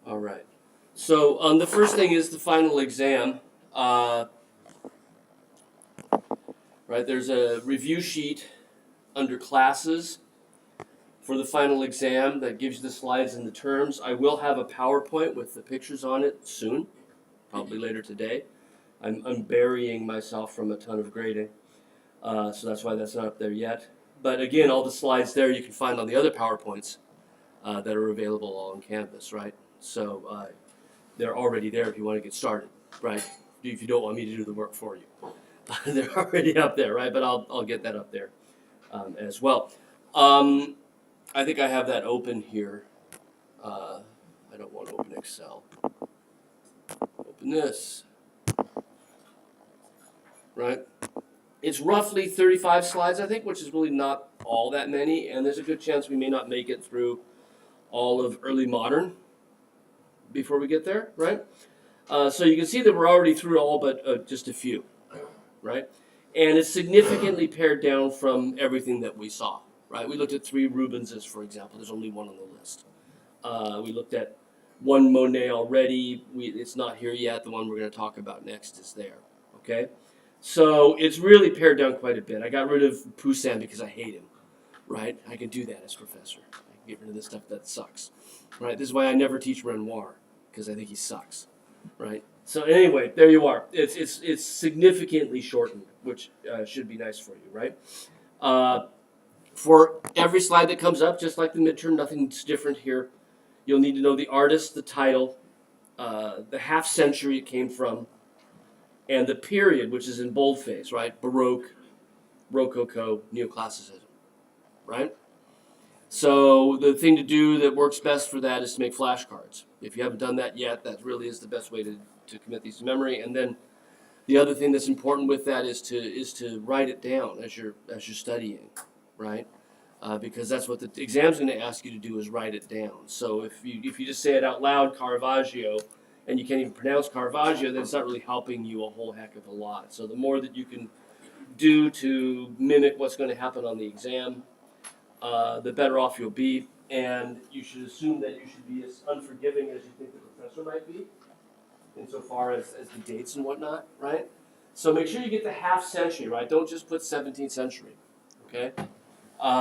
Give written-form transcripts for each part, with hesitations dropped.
All right. So the first thing is the final exam. Right, there's a review sheet under classes for the final exam that gives you the slides and the terms. I will have a PowerPoint with the pictures on it soon, probably later today. I'm burying myself from a ton of grading, so that's why that's not up there yet. But again, all the slides there you can find on the other PowerPoints that are available on campus, right? So they're already there if you want to get started, right? If you don't want me to do the work for you. They're already up there, right? But I'll get that up there as well. I think I have that open here. I don't want to open Excel. Open this, right? It's roughly 35 slides, I think, which is really not all that many, and there's a good chance we may not make it through all of early modern before we get there, right? So you can see that we're already through all but just a few, right? And it's significantly pared down from everything that we saw, right? We looked at 3 Rubenses, for example. There's only one on the list. We looked at 1 Monet already. It's not here yet. The one we're going to talk about next is there, okay? So it's really pared down quite a bit. I got rid of Poussin because I hate him, right? I can do that as professor. I can get rid of the stuff that sucks, right? This is why I never teach Renoir, because I think he sucks, right? So anyway, there you are. It's significantly shortened, which should be nice for you, right? For every slide that comes up, just like the midterm, nothing's different here. You'll need to know the artist, the title, the half century it came from, and the period, which is in boldface, right? Baroque, Rococo, Neoclassicism, right? So the thing to do that works best for that is to make flashcards. If you haven't done that yet, that really is the best way to commit these to memory. And then the other thing that's important with that is to write it down as you're studying, right? Because that's what the exam's going to ask you to do is write it down. So if you just say it out loud, Caravaggio, and you can't even pronounce Caravaggio, then it's not really helping you a whole heck of a lot. So the more that you can do to mimic what's going to happen on the exam, the better off you'll be. And you should assume that you should be as unforgiving as you think the professor might be, insofar as the dates and whatnot, right? So make sure you get the half century, right? Don't just put 17th century, okay?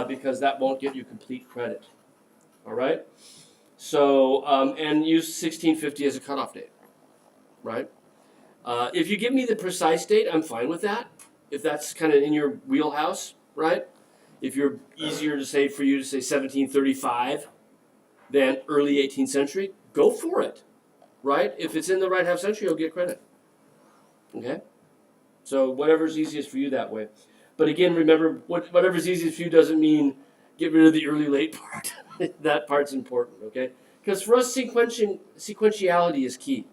Because that won't give you complete credit, all right? So, and use 1650 as a cutoff date, right? If you give me the precise date, I'm fine with that. If that's kind of in your wheelhouse, right? If you're easier to say for you to say 1735 than early 18th century, go for it, right? If it's in the right half century, you'll get credit, okay? So whatever's easiest for you that way. But again, remember, whatever's easiest for you doesn't mean get rid of the early late part. That part's important, okay? Because for us, sequentiality is key.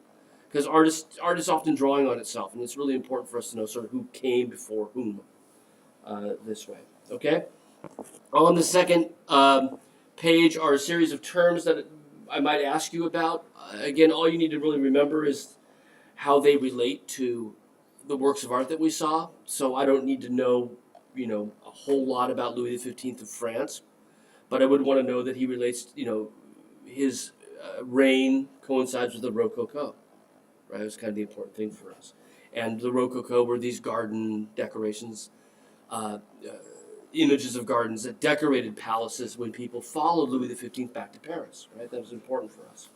Because art is often drawing on itself, and it's really important for us to know sort of who came before whom this way, okay? On the second page are a series of terms that I might ask you about. Again, all you need to really remember is how they relate to the works of art that we saw. So I don't need to know, a whole lot about Louis XV of France, but I would want to know that he relates, his reign coincides with the Rococo, right? It was kind of the important thing for us. And the Rococo were these garden decorations, images of gardens that decorated palaces when people followed Louis XV back to Paris, right? That was important for us.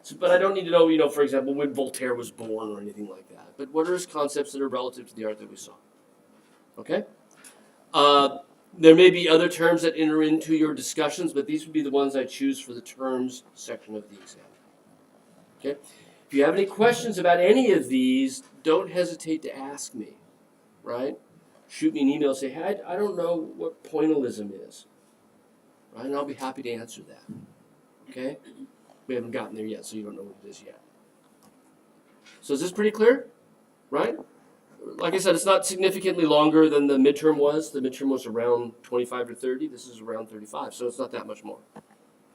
So, but I don't need to know, for example, when Voltaire was born or anything like that. But what are his concepts that are relative to the art that we saw? Okay? There may be other terms that enter into your discussions, but these would be the ones I choose for the terms section of the exam. Okay? If you have any questions about any of these, don't hesitate to ask me, right? Shoot me an email, say, hey, I don't know what pointillism is, right? And I'll be happy to answer that, okay? We haven't gotten there yet, so you don't know what it is yet. So is this pretty clear, right? Like I said, it's not significantly longer than the midterm was. The midterm was around 25 to 30. This is around 35, so it's not that much more,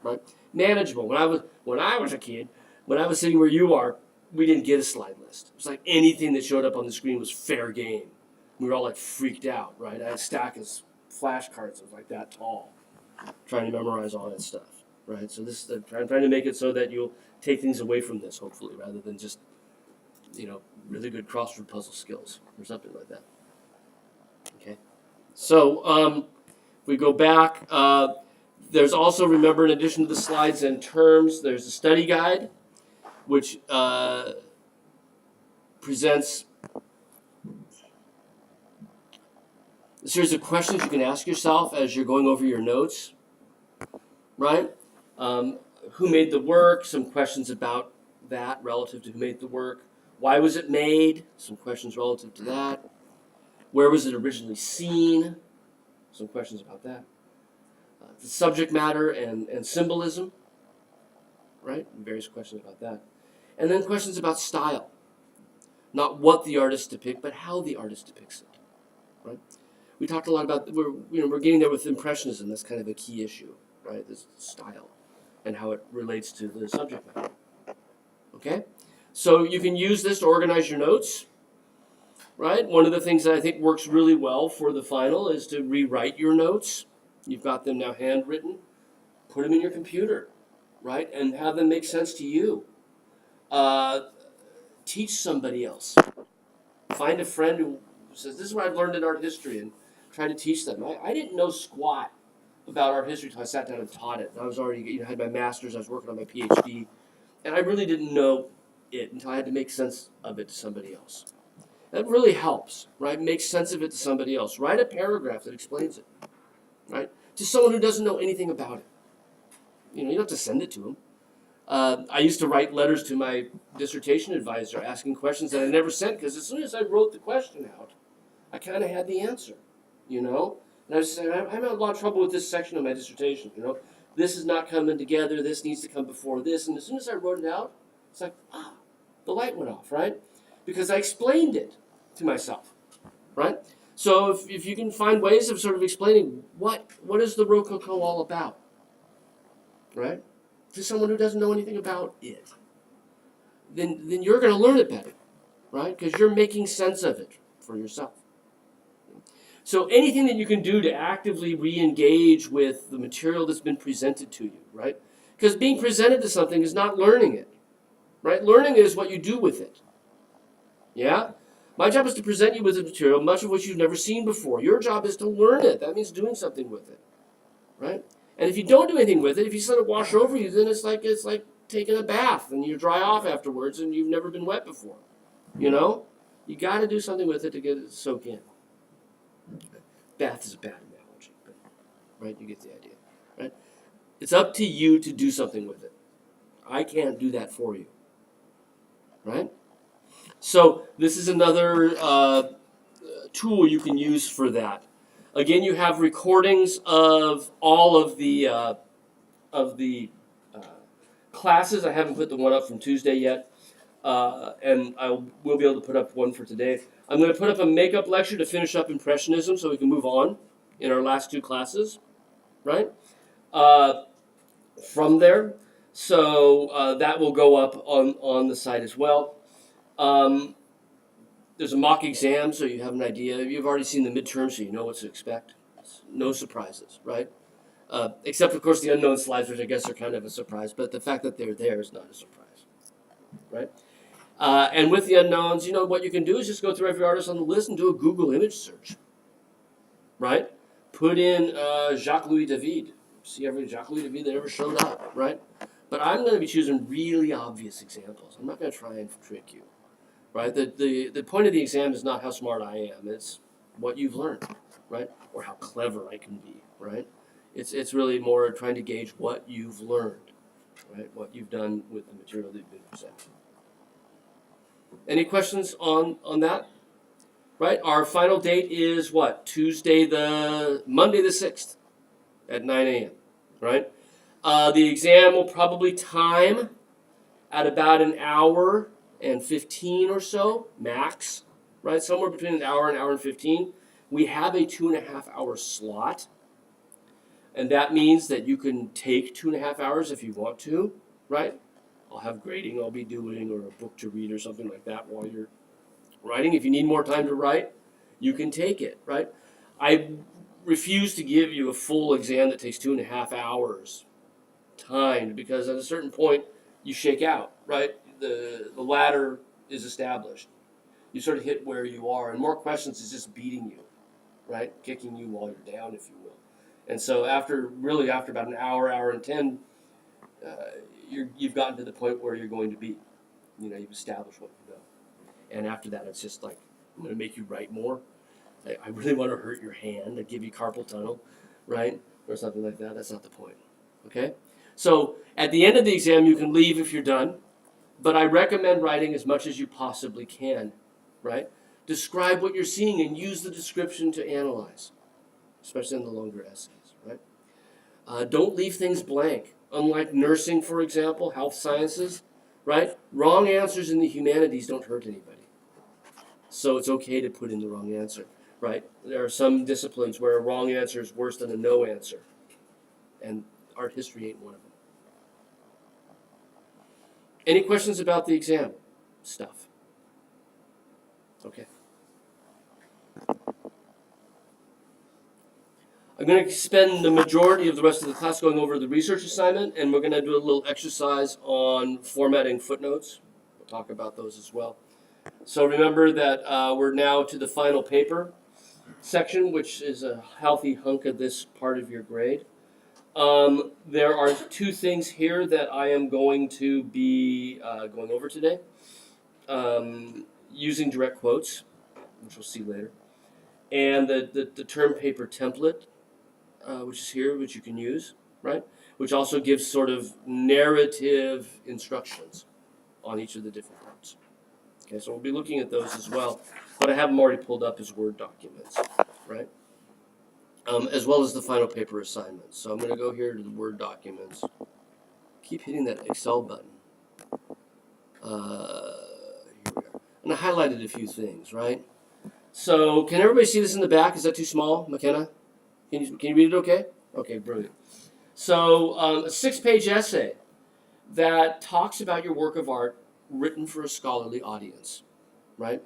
right? Manageable. When I was a kid, when I was sitting where you are, we didn't get a slide list. It was like anything that showed up on the screen was fair game. We were all like freaked out, right? I had a stack of flashcards that was like that tall, trying to memorize all that stuff. right? So I'm trying to make it so that you'll take things away from this, hopefully, rather than just, really good crossword puzzle skills or something like that. Okay. So we go back. There's also, remember, in addition to the slides and terms, there's a study guide, which presents a series of questions you can ask yourself as you're going over your notes, right? Who made the work? Some questions about that relative to who made the work. Why was it made? Some questions relative to that. Where was it originally seen? Some questions about that. The subject matter and symbolism, right? Various questions about that. And then questions about style. Not what the artist depicts, but how the artist depicts it, right? We talked a lot about, we're getting there with Impressionism. That's kind of a key issue, right? This style and how it relates to the subject matter. Okay? So you can use this to organize your notes, right? One of the things that I think works really well for the final is to rewrite your notes. You've got them now handwritten. Put them in your computer, right? And have them make sense to you. Teach somebody else. Find a friend who says, this is what I've learned in art history, and try to teach them. I didn't know squat about art history until I sat down and taught it. I was already, had my master's, I was working on my PhD, and I really didn't know it until I had to make sense of it to somebody else. That really helps, right? Make sense of it to somebody else. Write a paragraph that explains it, right? To someone who doesn't know anything about it. You don't have to send it to them. I used to write letters to my dissertation advisor asking questions that I never sent, because as soon as I wrote the question out, I kind of had the answer, And I was saying, I'm having a lot of trouble with this section of my dissertation, This is not coming together, this needs to come before this. And as soon as I wrote it out, it's like, the light went off, right? Because I explained it to myself, right? So if you can find ways of sort of explaining what is the Rococo all about, right? To someone who doesn't know anything about it, then you're going to learn it better, right? Because you're making sense of it for yourself. So anything that you can do to actively re-engage with the material that's been presented to you, right? Because being presented to something is not learning it, right? Learning is what you do with it. Yeah? My job is to present you with a material, much of which you've never seen before. Your job is to learn it. That means doing something with it, right? And if you don't do anything with it, if you let it wash over you, then it's like taking a bath and you dry off afterwards and you've never been wet before. You got to do something with it to get it to soak in. Bath is a bad analogy, but right, you get the idea, right? It's up to you to do something with it. I can't do that for you, right? So this is another tool you can use for that. Again, you have recordings of all of the classes. I haven't put the one up from Tuesday yet, and I will be able to put up one for today. I'm going to put up a makeup lecture to finish up Impressionism so we can move on in our last two classes, right? From there. So that will go up on the site as well. There's a mock exam, so you have an idea. You've already seen the midterm, so you know what to expect. No surprises, right? Except, of course, the unknown slides, which I guess are kind of a surprise, but the fact that they're there is not a surprise, right? And with the unknowns, what you can do is just go through every artist on the list and do a Google image search, right? Put in Jacques-Louis David. See every Jacques-Louis David that ever showed up, right? But I'm going to be choosing really obvious examples. I'm not going to try and trick you, right? The point of the exam is not how smart I am. It's what you've learned, right? Or how clever I can be, right? It's really more trying to gauge what you've learned, right? What you've done with the material that you've been presented. Any questions on that? Right? Our final date is what? Monday the 6th at 9 a.m., right? The exam will probably time at about an hour and 15 or so, max, right? Somewhere between an hour and 15. We have a 2.5 hour slot, and that means that you can take 2.5 hours if you want to, right? I'll have grading I'll be doing, or a book to read or something like that while you're writing. If you need more time to write, you can take it, right? I refuse to give you a full exam that takes 2.5 hours timed, because at a certain point you shake out, right? The ladder is established. You sort of hit where you are, and more questions is just beating you, right? Kicking you while you're down, if you will. And so after about an hour and 10, you've gotten to the point where you're going to be. You've established what you know. And after that, it's just like, I'm going to make you write more. I really want to hurt your hand. I give you carpal tunnel, right? Or something like that. That's not the point. Okay? So at the end of the exam, you can leave if you're done. But I recommend writing as much as you possibly can, right? Describe what you're seeing and use the description to analyze, especially in the longer essays, right? Don't leave things blank. Unlike nursing, for example, health sciences, right? Wrong answers in the humanities don't hurt anybody. So it's okay to put in the wrong answer, right? There are some disciplines where a wrong answer is worse than a no answer. And art history ain't one of them. Any questions about the exam stuff? Okay. I'm going to spend the majority of the rest of the class going over the research assignment, and we're going to do a little exercise on formatting footnotes. We'll talk about those as well. So remember that we're now to the final paper section, which is a healthy hunk of this part of your grade. There are two things here that I am going to be going over today. Using direct quotes, which we'll see later, and the term paper template, which is here, which you can use, right? Which also gives sort of narrative instructions on each of the different parts. Okay, so we'll be looking at those as well, but I have them already pulled up as Word documents, right? As well as the final paper assignment. So I'm going to go here to the Word documents. Keep hitting that Excel button. Here we are. And I highlighted a few things, right? So can everybody see this in the back? Is that too small, McKenna? Can you read it okay? Okay, brilliant. So a 6-page essay that talks about your work of art written for a scholarly audience, right?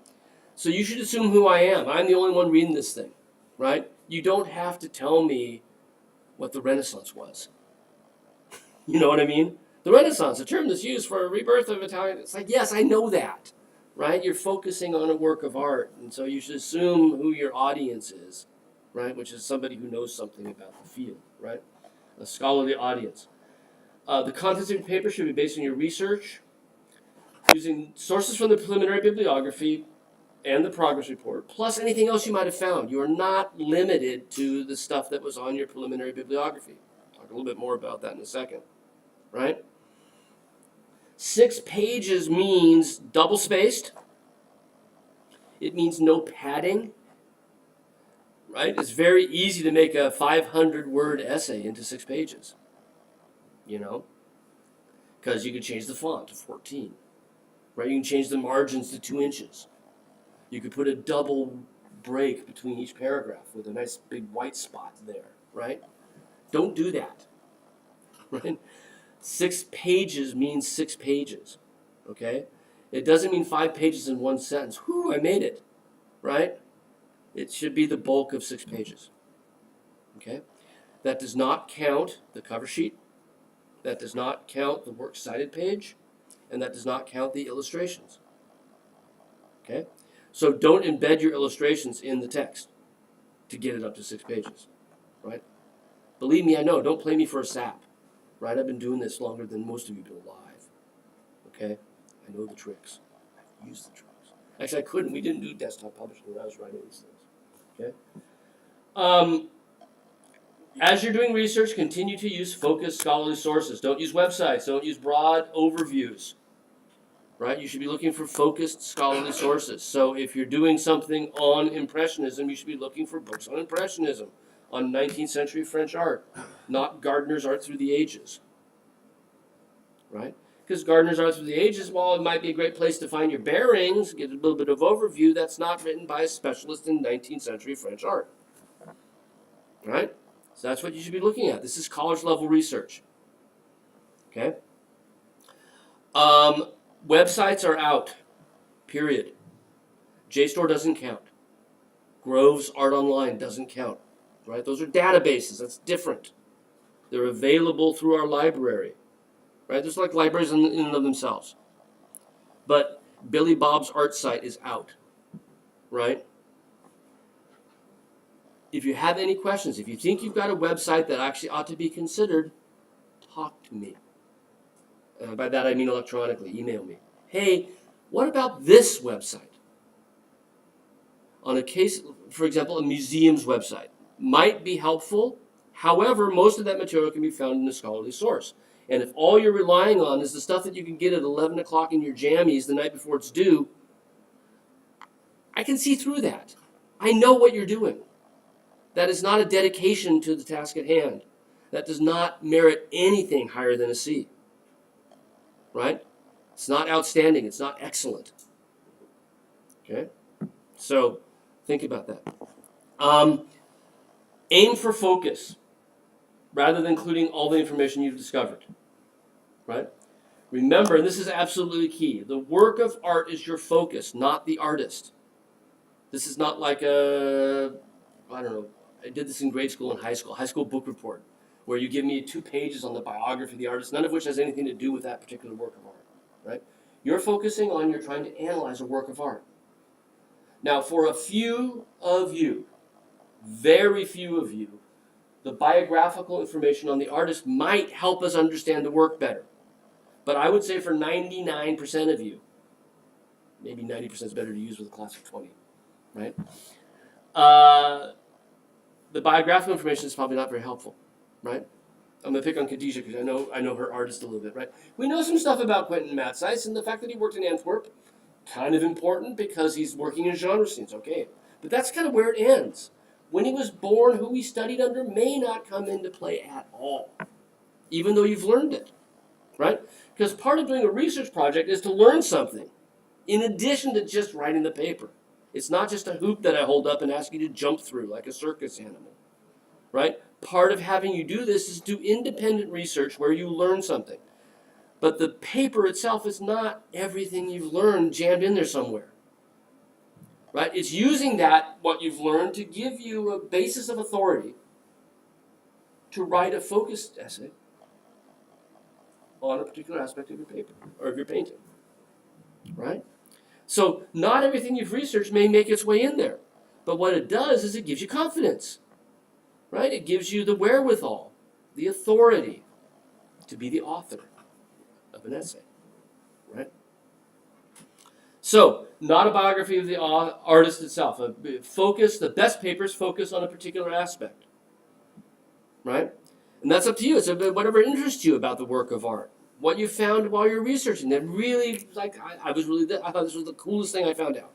So you should assume who I am. I'm the only one reading this thing, right? You don't have to tell me what the Renaissance was. You know what I mean? The Renaissance, a term that's used for a rebirth of Italian. It's like, yes, I know that, right? You're focusing on a work of art, and so you should assume who your audience is, right? Which is somebody who knows something about the field, right? A scholarly audience. The contents of your paper should be based on your research, using sources from the preliminary bibliography and the progress report, plus anything else you might have found. You are not limited to the stuff that was on your preliminary bibliography. I'll talk a little bit more about that in a second, right? 6 pages means double-spaced. It means no padding, right? It's very easy to make a 500-word essay into 6 pages, because you can change the font to 14, right? You can change the margins to 2 inches. You could put a double break between each paragraph with a nice big white spot there, right? Don't do that, right? 6 pages means 6 pages, okay? It doesn't mean 5 pages in one sentence. Whew, I made it, right? It should be the bulk of 6 pages, okay? That does not count the cover sheet. That does not count the works cited page. And that does not count the illustrations, okay? So don't embed your illustrations in the text to get it up to 6 pages, right? Believe me, I know. Don't play me for a sap, right? I've been doing this longer than most of you have been alive, okay? I know the tricks. I've used the tricks. Actually, I couldn't. We didn't do desktop publishing when I was writing these things, okay? As you're doing research, continue to use focused scholarly sources. Don't use websites. Don't use broad overviews. Right? You should be looking for focused scholarly sources. So if you're doing something on Impressionism, you should be looking for books on Impressionism, on 19th century French art, not Gardner's Art Through the Ages. Right? Because Gardner's Art Through the Ages, while it might be a great place to find your bearings, get a little bit of overview, that's not written by a specialist in 19th century French art. Right? So that's what you should be looking at. This is college level research. Okay? Websites are out, period. JSTOR doesn't count. Grove's Art Online doesn't count, right? Those are databases. That's different. They're available through our library, right? There's like libraries in and of themselves. But Billy Bob's art site is out, right? If you have any questions, if you think you've got a website that actually ought to be considered, talk to me. By that I mean electronically, email me. Hey, what about this website? On a case, for example, a museum's website might be helpful. However, most of that material can be found in a scholarly source. And if all you're relying on is the stuff that you can get at 11 o'clock in your jammies the night before it's due, I can see through that. I know what you're doing. That is not a dedication to the task at hand. That does not merit anything higher than a C. Right? It's not outstanding. It's not excellent. Okay? So, think about that. Aim for focus rather than including all the information you've discovered. Right? Remember, and this is absolutely key, the work of art is your focus, not the artist. This is not like I don't know, I did this in grade school and high school book report, where you give me 2 pages on the biography of the artist, none of which has anything to do with that particular work of art. Right? You're focusing on, you're trying to analyze a work of art. Now, for a few of you, very few of you, the biographical information on the artist might help us understand the work better. But I would say for 99% of you, maybe 90% is better to use with a class of 20, right? The biographical information is probably not very helpful, right? I'm going to pick on Khadijah because I know her artist a little bit, right? We know some stuff about Quentin Matsys, and the fact that he worked in Antwerp, kind of important because he's working in genre scenes, okay. But that's kind of where it ends. When he was born, who he studied under may not come into play at all, even though you've learned it, right? Because part of doing a research project is to learn something, in addition to just writing the paper. It's not just a hoop that I hold up and ask you to jump through like a circus animal, right? Part of having you do this is do independent research where you learn something. But the paper itself is not everything you've learned jammed in there somewhere. Right? It's using that, what you've learned, to give you a basis of authority to write a focused essay on a particular aspect of your paper or of your painting. Right? So not everything you've researched may make its way in there. But what it does is it gives you confidence. Right? It gives you the wherewithal, the authority to be the author of an essay. Right? So, not a biography of the artist itself. The best papers focus on a particular aspect. Right? And that's up to you. It's whatever interests you about the work of art. What you found while you're researching that really, I thought this was the coolest thing I found out.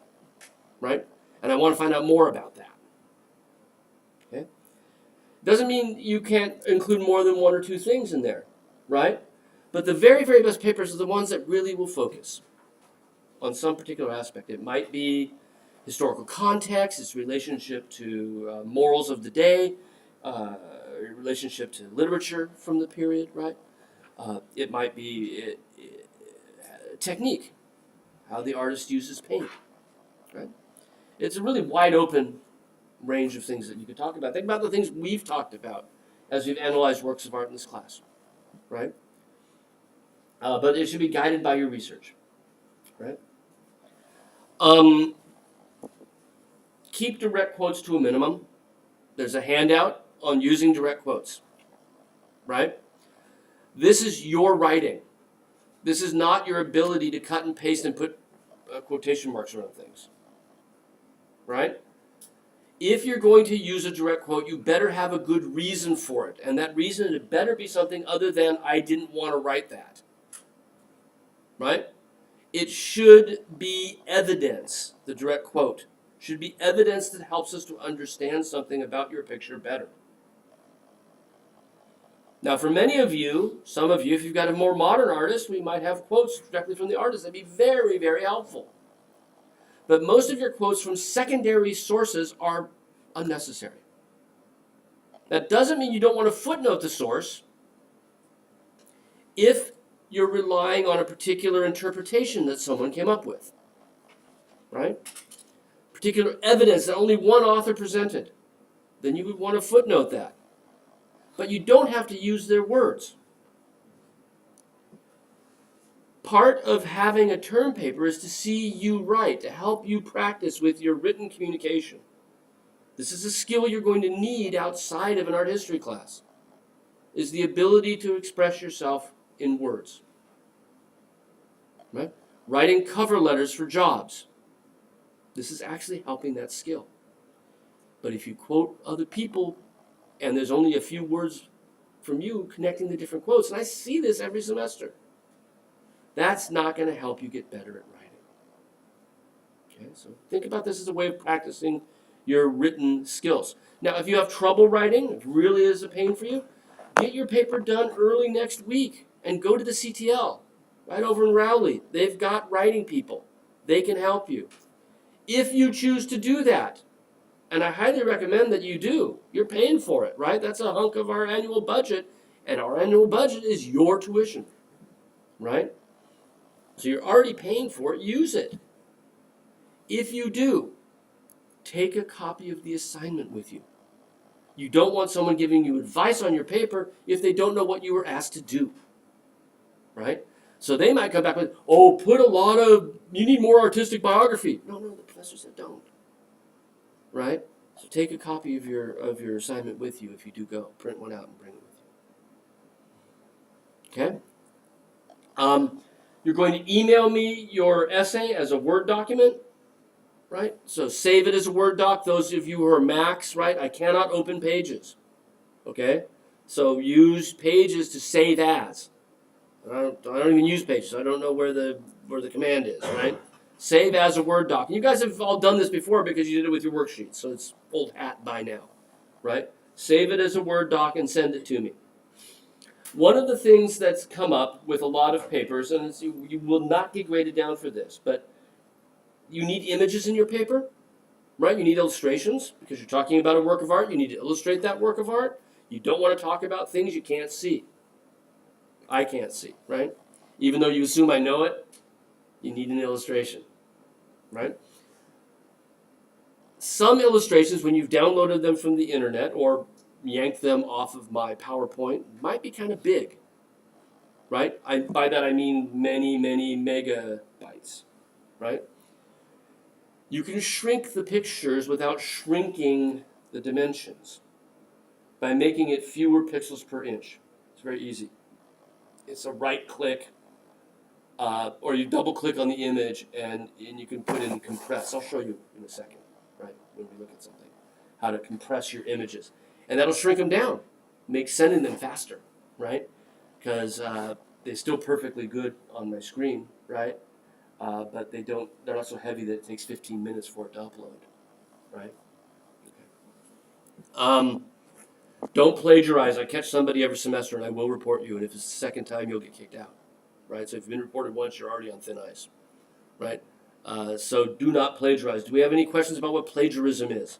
Right? And I want to find out more about that. Okay? Doesn't mean you can't include more than 1 or 2 things in there. Right? But the very, very best papers are the ones that really will focus on some particular aspect. It might be historical context, its relationship to morals of the day, relationship to literature from the period, right? It might be technique, how the artist uses paint, right? It's a really wide open range of things that you could talk about. Think about the things we've talked about as we've analyzed works of art in this class, right? But it should be guided by your research, right? Keep direct quotes to a minimum. There's a handout on using direct quotes, right? This is your writing. This is not your ability to cut and paste and put quotation marks around things, right? If you're going to use a direct quote, you better have a good reason for it. And that reason, it better be something other than, I didn't want to write that, right? It should be evidence, the direct quote. Should be evidence that helps us to understand something about your picture better. Now, for many of you, some of you, if you've got a more modern artist, we might have quotes directly from the artist. That'd be very, very helpful. But most of your quotes from secondary sources are unnecessary. That doesn't mean you don't want to footnote the source if you're relying on a particular interpretation that someone came up with, right? Particular evidence that only one author presented. Then you would want to footnote that. but you don't have to use their words. Part of having a term paper is to see you write, to help you practice with your written communication. This is a skill you're going to need outside of an art history class, is the ability to express yourself in words. Right? Writing cover letters for jobs. This is actually helping that skill. But if you quote other people and there's only a few words from you connecting the different quotes, and I see this every semester, that's not going to help you get better at writing. Okay, so think about this as a way of practicing your written skills. Now, if you have trouble writing, if it really is a pain for you, get your paper done early next week and go to the CTL, right over in Rowley. They've got writing people. They can help you. If you choose to do that, and I highly recommend that you do, you're paying for it, right? That's a hunk of our annual budget, and our annual budget is your tuition, right? So you're already paying for it, use it. If you do, take a copy of the assignment with you. You don't want someone giving you advice on your paper if they don't know what you were asked to do, right? So they might come back with, oh, you need more artistic biography. No, the professor said don't, right? So take a copy of your assignment with you if you do go. Print one out and bring it with you. Okay? You're going to email me your essay as a Word document, right? So save it as a Word doc. Those of you who are Macs, right? I cannot open Pages, okay? So use Pages to save as. I don't even use Pages. So I don't know where the command is, right? Save as a Word doc. And you guys have all done this before because you did it with your worksheets, so it's old hat by now, right? Save it as a Word doc and send it to me. One of the things that's come up with a lot of papers, and you will not get graded down for this, but you need images in your paper, right? You need illustrations because you're talking about a work of art. You need to illustrate that work of art. You don't want to talk about things you can't see. I can't see, right? Even though you assume I know it, you need an illustration, right? Some illustrations, when you've downloaded them from the internet or yanked them off of my PowerPoint, might be kind of big, right? By that I mean many, many megabytes, right? You can shrink the pictures without shrinking the dimensions by making it fewer pixels per inch. It's very easy. It's a right click, or you double click on the image and you can put in compress. I'll show you in a second, right, when we look at something, how to compress your images. And that'll shrink them down, make sending them faster, right? Because they're still perfectly good on my screen, right? But they're not so heavy that it takes 15 minutes for it to upload, right? Okay. Don't plagiarize. I catch somebody every semester and I will report you, and if it's the second time, you'll get kicked out, right? So if you've been reported once, you're already on thin ice, right? So do not plagiarize. Do we have any questions about what plagiarism is?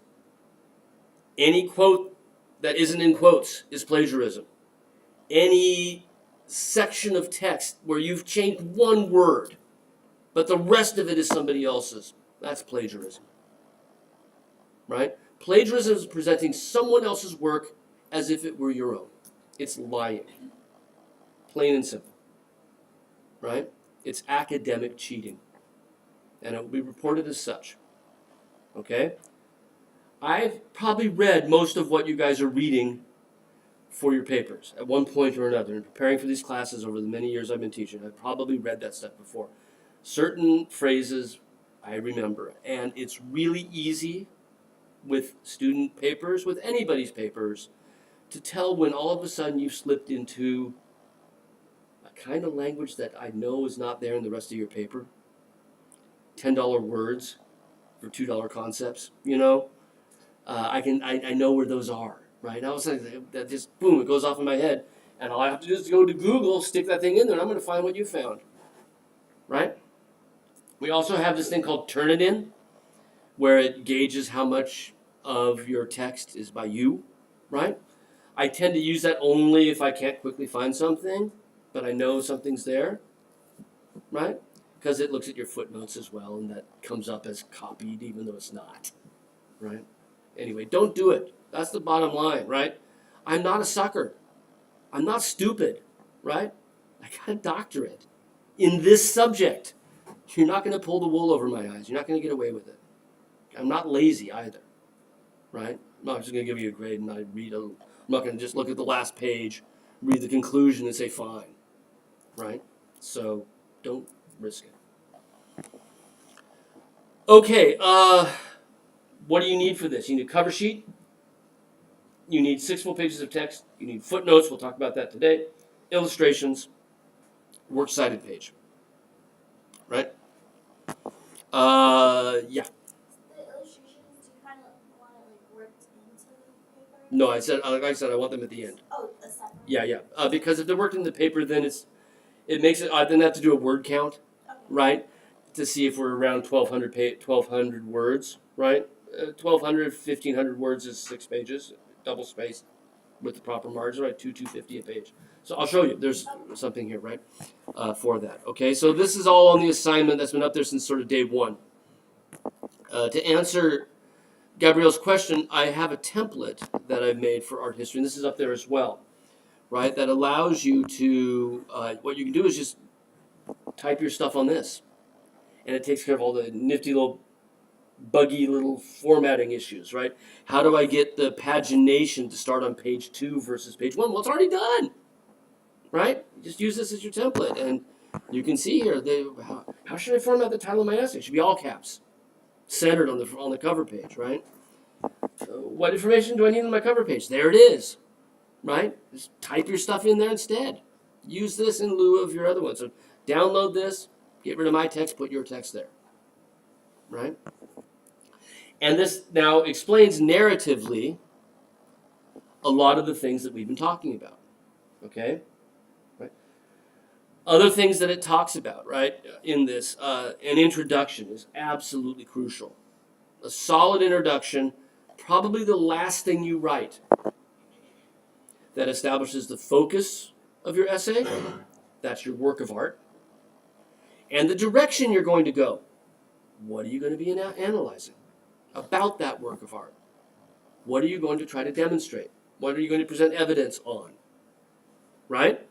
Any quote that isn't in quotes is plagiarism. Any section of text where you've changed one word, but the rest of it is somebody else's, that's plagiarism, right? Plagiarism is presenting someone else's work as if it were your own. It's lying, plain and simple, right? It's academic cheating, and it will be reported as such, okay? I've probably read most of what you guys are reading for your papers at one point or another. In preparing for these classes over the many years I've been teaching, I've probably read that stuff before. Certain phrases I remember, and it's really easy with student papers, with anybody's papers, to tell when all of a sudden you've slipped into a kind of language that I know is not there in the rest of your paper. $10 words for $2 concepts, you know? I know where those are, right? All of a sudden, that just, boom, it goes off in my head. And all I have to do is go to Google, stick that thing in there, and I'm going to find what you found, right? We also have this thing called Turnitin, where it gauges how much of your text is by you, right? I tend to use that only if I can't quickly find something, but I know something's there, right? Because it looks at your footnotes as well, and that comes up as copied, even though it's not, right? Anyway, don't do it. That's the bottom line, right? I'm not a sucker. I'm not stupid, right? I got a doctorate in this subject. You're not going to pull the wool over my eyes. You're not going to get away with it. I'm not lazy either, right? I'm not just going to give you a grade and I'm not going to just look at the last page, read the conclusion and say fine, right? So don't risk it. Okay, what do you need for this? You need a cover sheet. You need 6 full pages of text. You need footnotes. We'll talk about that today. Illustrations. Works cited page. Right? Yeah. The illustrations, do you kind of want it like worked into the paper? No, like I said, I want them at the end. Oh, a separate. Yeah. Because if they're worked in the paper, then it makes it. I then have to do a word count, Okay. right, to see if we're around 1,200 words, right? 1,200, 1,500 words is 6 pages, double spaced, with the proper margin, right? 250 a page. So I'll show you. There's something here, right, for that. Okay, so this is all on the assignment that's been up there since sort of day one. To answer Gabrielle's question, I have a template that I've made for art history, and this is up there as well, right? That allows you to, what you can do is just type your stuff on this, and it takes care of all the nifty little buggy little formatting issues, right? How do I get the pagination to start on page 2 versus page 1? Well, it's already done, right? Just use this as your template, and you can see here, how should I format the title of my essay? It should be all caps, centered on the cover page, right? What information do I need on my cover page? There it is, right? Just type your stuff in there instead. Use this in lieu of your other one. So download this, get rid of my text, put your text there, right? And this now explains narratively a lot of the things that we've been talking about, okay? Right? Other things that it talks about, right, in this, an introduction is absolutely crucial. A solid introduction, probably the last thing you write, that establishes the focus of your essay, that's your work of art, and the direction you're going to go. What are you going to be analyzing about that work of art? What are you going to try to demonstrate? What are you going to present evidence on? Right?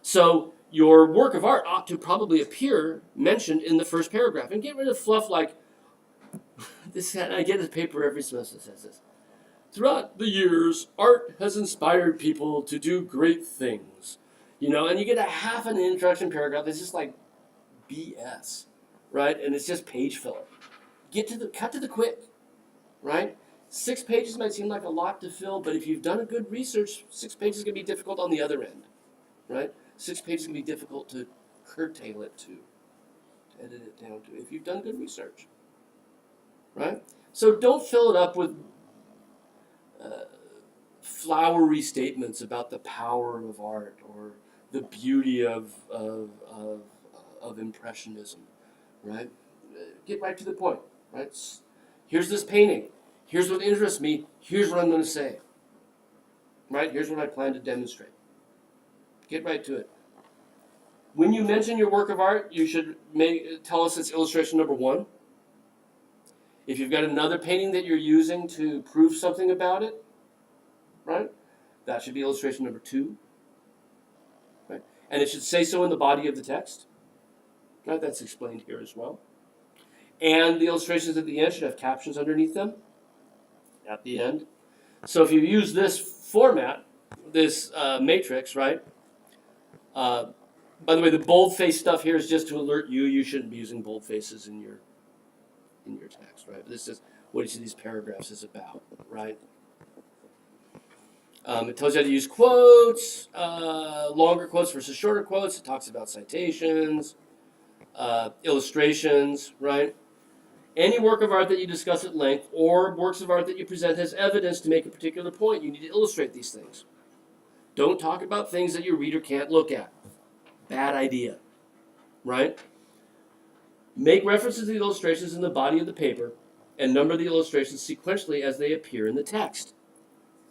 So your work of art ought to probably appear mentioned in the first paragraph. And get rid of fluff like this. I get a paper every semester that says this. Throughout the years, art has inspired people to do great things. You know, and you get a half an introduction paragraph that's just like BS, right? And it's just page filler. Cut to the quick, right? 6 pages might seem like a lot to fill, but if you've done a good research, 6 pages can be difficult on the other end, right? 6 pages can be difficult to curtail it to edit it down to, if you've done good research, right? So don't fill it up with flowery statements about the power of art or the beauty of impressionism, right? Get right to the point, right? Here's this painting. Here's what interests me. Here's what I'm going to say, right? Here's what I plan to demonstrate. Get right to it. When you mention your work of art, you should tell us it's illustration number 1. If you've got another painting that you're using to prove something about it, right? That should be illustration number 2. Right? And it should say so in the body of the text. Right? That's explained here as well. And the illustrations at the end should have captions underneath them at the end. So if you use this format, this matrix, right? By the way, the boldface stuff here is just to alert you. You shouldn't be using boldfaces in your text, right? This is what each of these paragraphs is about, right? It tells you how to use quotes, longer quotes versus shorter quotes. It talks about citations, illustrations, right? Any work of art that you discuss at length or works of art that you present as evidence to make a particular point, you need to illustrate these things. Don't talk about things that your reader can't look at. Bad idea, right? Make references to the illustrations in the body of the paper and number the illustrations sequentially as they appear in the text.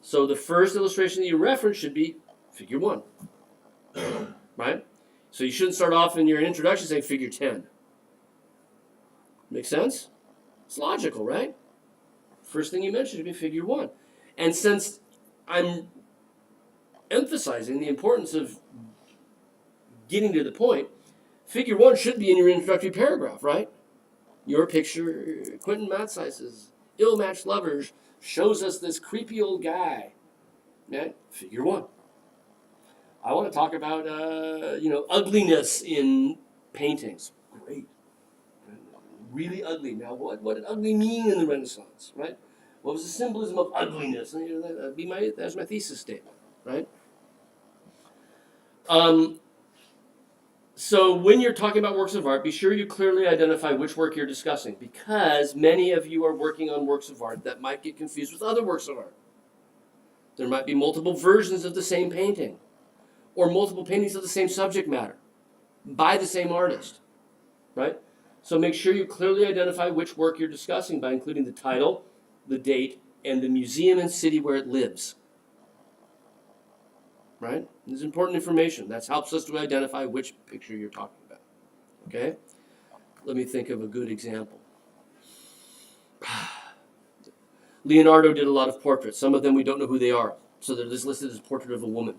So the first illustration that you reference should be figure 1, right? So you shouldn't start off in your introduction saying figure 10. Make sense? It's logical, right? First thing you mention should be figure 1. And since I'm emphasizing the importance of getting to the point, figure 1 should be in your introductory paragraph, right? Your picture, Quentin Matsys' ill-matched lovers, shows us this creepy old guy. Right? Figure 1. I want to talk about, ugliness in paintings. Great. Really ugly. Now, what did ugly mean in the Renaissance, right? What was the symbolism of ugliness? And, that's my thesis statement, right? So when you're talking about works of art, be sure you clearly identify which work you're discussing, because many of you are working on works of art that might get confused with other works of art. There might be multiple versions of the same painting, or multiple paintings of the same subject matter by the same artist, right? So make sure you clearly identify which work you're discussing by including the title, the date, and the museum and city where it lives. Right? This is important information. That helps us to identify which picture you're talking about. Okay? Let me think of a good example. Leonardo did a lot of portraits. Some of them we don't know who they are. So they're just listed as a portrait of a woman.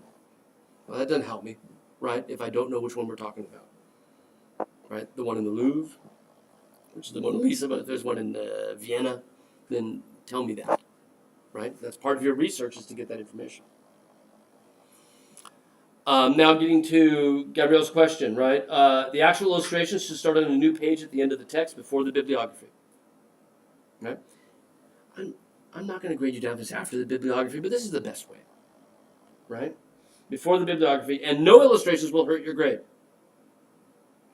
Well, that doesn't help me, right? If I don't know which one we're talking about. Right? The one in the Louvre, which is the Mona Lisa, but if there's one in Vienna, then tell me that. Right? That's part of your research, is to get that information. Now getting to Gabrielle's question, right? The actual illustrations should start on a new page at the end of the text before the bibliography. Right? I'm not going to grade you down this after the bibliography, but this is the best way. Right? Before the bibliography, and no illustrations will hurt your grade.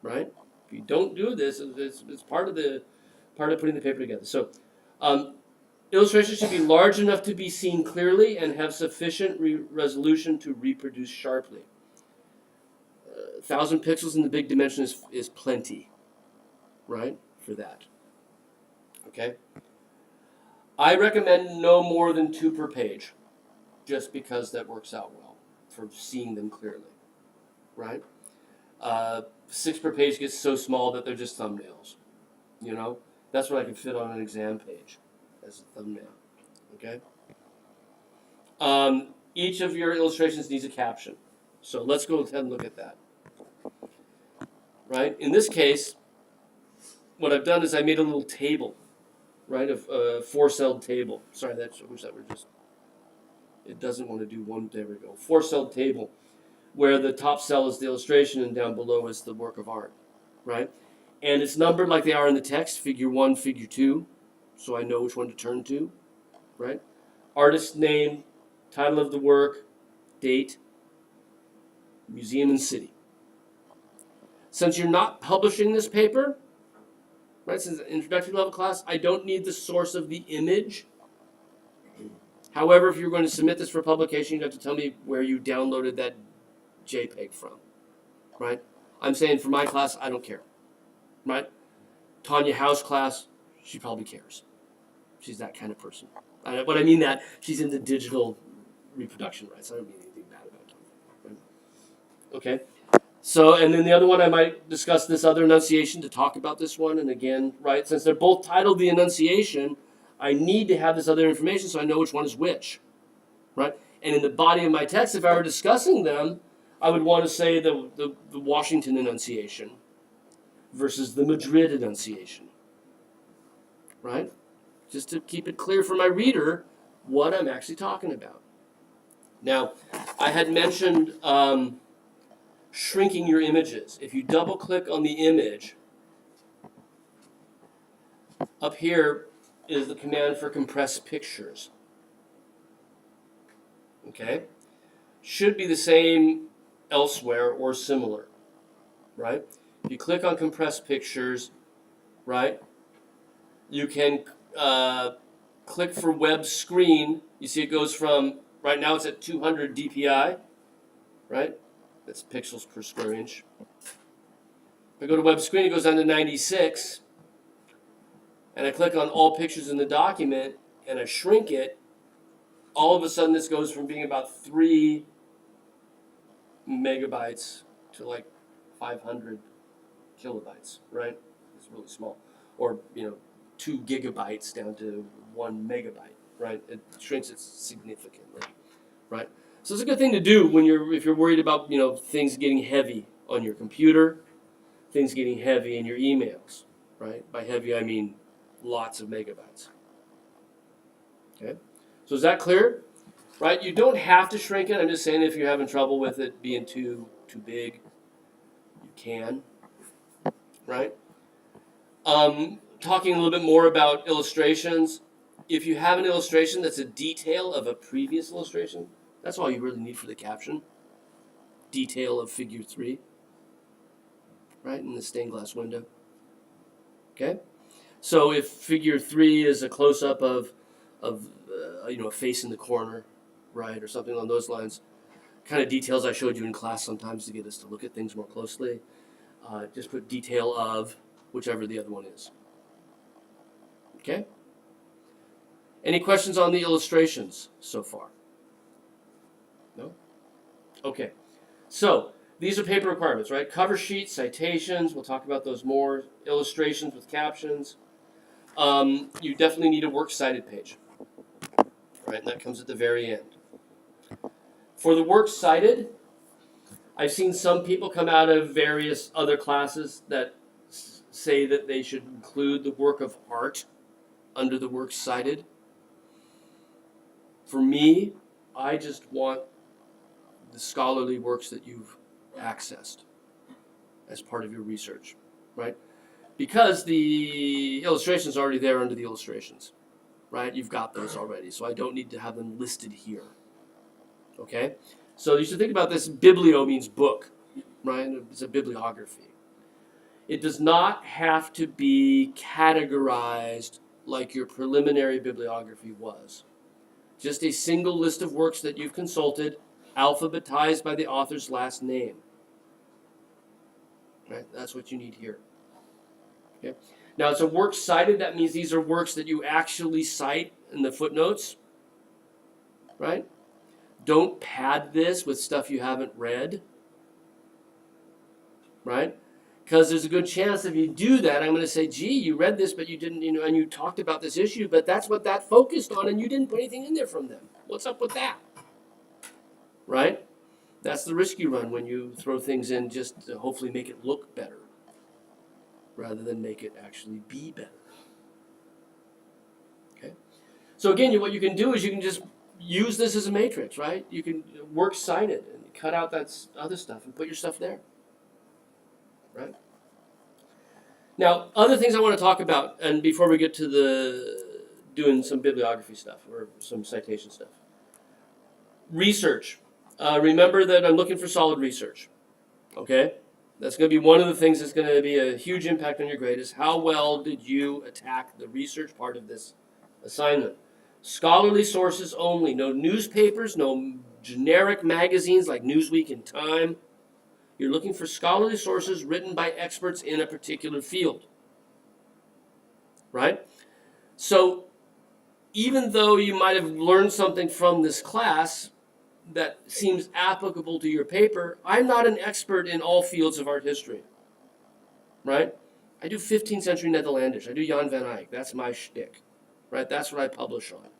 Right? If you don't do this, it's part of putting the paper together. So, illustrations should be large enough to be seen clearly and have sufficient resolution to reproduce sharply. 1,000 pixels in the big dimension is plenty, right, for that. Okay? I recommend no more than 2 per page, just because that works out well for seeing them clearly, right? 6 per page gets so small that they're just thumbnails, you know? That's what I can fit on an exam page as a thumbnail, okay? Each of your illustrations needs a caption. So let's go ahead and look at that. Right? In this case, what I've done is I made a little table, right? A 4-celled table. Sorry, I wish that were just, it doesn't want to do one, there we go. 4-celled table, where the top cell is the illustration and down below is the work of art, right? And it's numbered like they are in the text, figure 1, figure 2, so I know which one to turn to, right? Artist name, title of the work, date, museum and city. Since you're not publishing this paper, right, since it's an introductory level class, I don't need the source of the image. However, if you're going to submit this for publication, you have to tell me where you downloaded that JPEG from, right? I'm saying for my class, I don't care, right? Tanya Howe's class, she probably cares. She's that kind of person. What I mean that, she's into digital reproduction rights. I don't mean anything bad about Tanya. Right? Okay? So, and then the other one, I might discuss this other enunciation to talk about this one. And again, right, since they're both titled the enunciation, I need to have this other information so I know which one is which, right? And in the body of my text, if I were discussing them, I would want to say the Washington enunciation versus the Madrid enunciation, right? Just to keep it clear for my reader what I'm actually talking about. Now, I had mentioned shrinking your images. If you double click on the image, up here is the command for compress pictures. Okay? Should be the same elsewhere or similar, right? If you click on compress pictures, right, you can click for web screen. You see it goes from, right now it's at 200 dpi, right? That's pixels per square inch. If I go to web screen, it goes down to 96. And I click on all pictures in the document, and I shrink it. All of a sudden, this goes from being about 3 megabytes to like 500 kilobytes, right? It's really small. Or, 2 gigabytes down to 1 megabyte, right? It shrinks it significantly, right? So it's a good thing to do when if you're worried about things getting heavy on your computer, things getting heavy in your emails, right? By heavy I mean lots of megabytes. Okay, so is that clear? Right? You don't have to shrink it. I'm just saying if you're having trouble with it being too big, you can. Right? Talking a little bit more about illustrations. If you have an illustration that's a detail of a previous illustration, that's all you really need for the caption. Detail of figure 3. Right? In the stained glass window. Okay? So if figure 3 is a close-up of a face in the corner, right, or something along those lines, kind of details I showed you in class sometimes to get us to look at things more closely. Just put detail of whichever the other one is. Okay? Any questions on the illustrations so far? No? Okay. So, these are paper requirements, right? Cover sheets, citations, we'll talk about those more. Illustrations with captions. You definitely need a works cited page. Right, and that comes at the very end. For the works cited, I've seen some people come out of various other classes that say that they should include the work of art under the works cited. For me, I just want the scholarly works that you've accessed as part of your research, right? Because the illustrations are already there under the illustrations, right? You've got those already, so I don't need to have them listed here, okay? So you should think about this. Biblio means book, right? It's a bibliography. It does not have to be categorized like your preliminary bibliography was. Just a single list of works that you've consulted, alphabetized by the author's last name. Right? That's what you need here. Okay? Now, it's a works cited. That means these are works that you actually cite in the footnotes. Right? Don't pad this with stuff you haven't read. Right? Because there's a good chance if you do that, I'm going to say, gee, you read this, but you didn't, and you talked about this issue, but that's what that focused on, and you didn't put anything in there from them. What's up with that? Right? That's the risk you run when you throw things in just to hopefully make it look better, rather than make it actually be better. Okay? So again, what you can do is you can just use this as a matrix, right? You can works cited and cut out that other stuff and put your stuff there. Right? Now, other things I want to talk about, and before we get to the doing some bibliography stuff or some citation stuff. Research. Remember that I'm looking for solid research. Okay? That's going to be one of the things that's going to be a huge impact on your grade is how well did you attack the research part of this assignment. Scholarly sources only. No newspapers, no generic magazines like Newsweek and Time. You're looking for scholarly sources written by experts in a particular field. Right? So, even though you might have learned something from this class that seems applicable to your paper, I'm not an expert in all fields of art history. Right? I do 15th century Netherlandish. I do Jan van Eyck. That's my shtick. Right? That's what I publish on.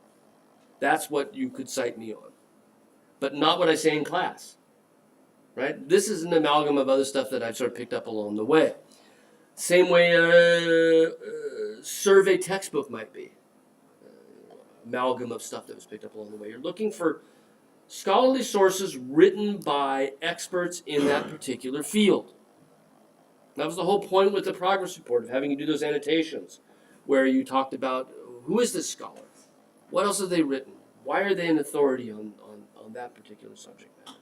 That's what you could cite me on. But not what I say in class. Right? This is an amalgam of other stuff that I've sort of picked up along the way. Same way a survey textbook might be. Amalgam of stuff that was picked up along the way. You're looking for scholarly sources written by experts in that particular field. That was the whole point with the progress report, of having you do those annotations, where you talked about who is this scholar? What else have they written? Why are they an authority on that particular subject matter?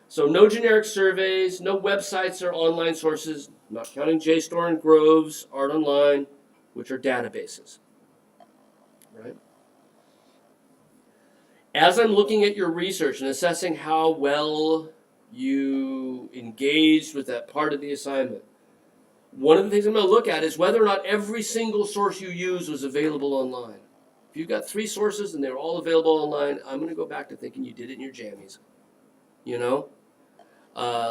So no generic surveys, no websites or online sources, not counting JSTOR and Groves, Art Online, which are databases. Right? As I'm looking at your research and assessing how well you engaged with that part of the assignment, one of the things I'm going to look at is whether or not every single source you use was available online. If you've got 3 sources and they're all available online, I'm going to go back to thinking you did it in your jammies. You know?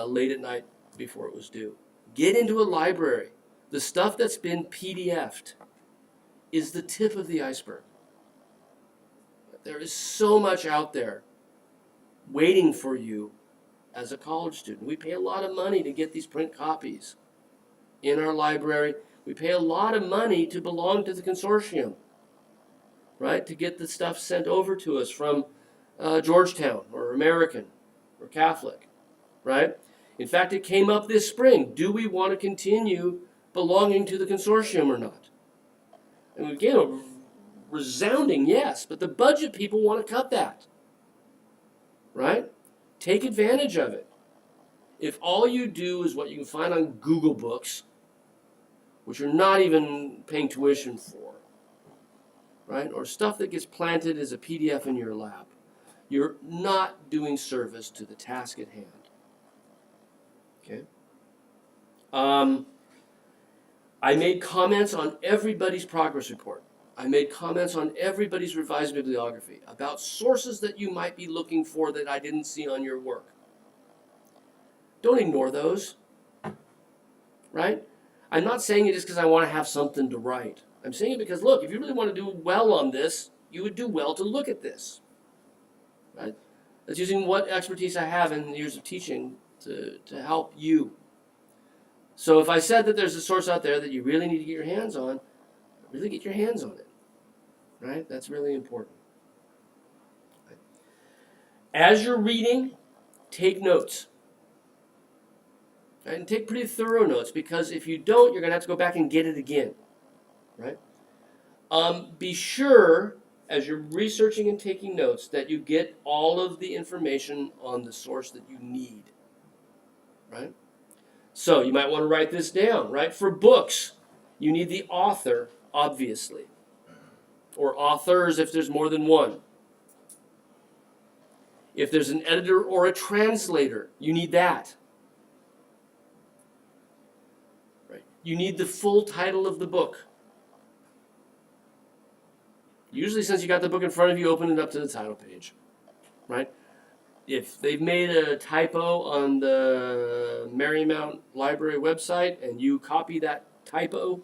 Late at night before it was due. Get into a library. The stuff that's been PDF'd is the tip of the iceberg. There is so much out there waiting for you as a college student. We pay a lot of money to get these print copies in our library. We pay a lot of money to belong to the consortium, right? To get the stuff sent over to us from Georgetown or American or Catholic, right? In fact, it came up this spring. Do we want to continue belonging to the consortium or not? And we gave a resounding yes, but the budget people want to cut that, right? Take advantage of it. If all you do is what you can find on Google Books, which you're not even paying tuition for, right? Or stuff that gets planted as a PDF in your lap, you're not doing service to the task at hand. Okay? I made comments on everybody's progress report. I made comments on everybody's revised bibliography about sources that you might be looking for that I didn't see on your work. Don't ignore those, right? I'm not saying it just because I want to have something to write. I'm saying it because, look, if you really want to do well on this, you would do well to look at this, right? That's using what expertise I have in years of teaching to help you. So if I said that there's a source out there that you really need to get your hands on, really get your hands on it, right? That's really important. Right? As you're reading, take notes. Right? And take pretty thorough notes, because if you don't, you're going to have to go back and get it again, right? Be sure, as you're researching and taking notes, that you get all of the information on the source that you need, right? So you might want to write this down, right? For books, you need the author, obviously, or authors if there's more than one. If there's an editor or a translator, you need that. Right? You need the full title of the book. Usually, since you got the book in front of you, open it up to the title page, right? If they've made a typo on the Marymount Library website and you copy that typo,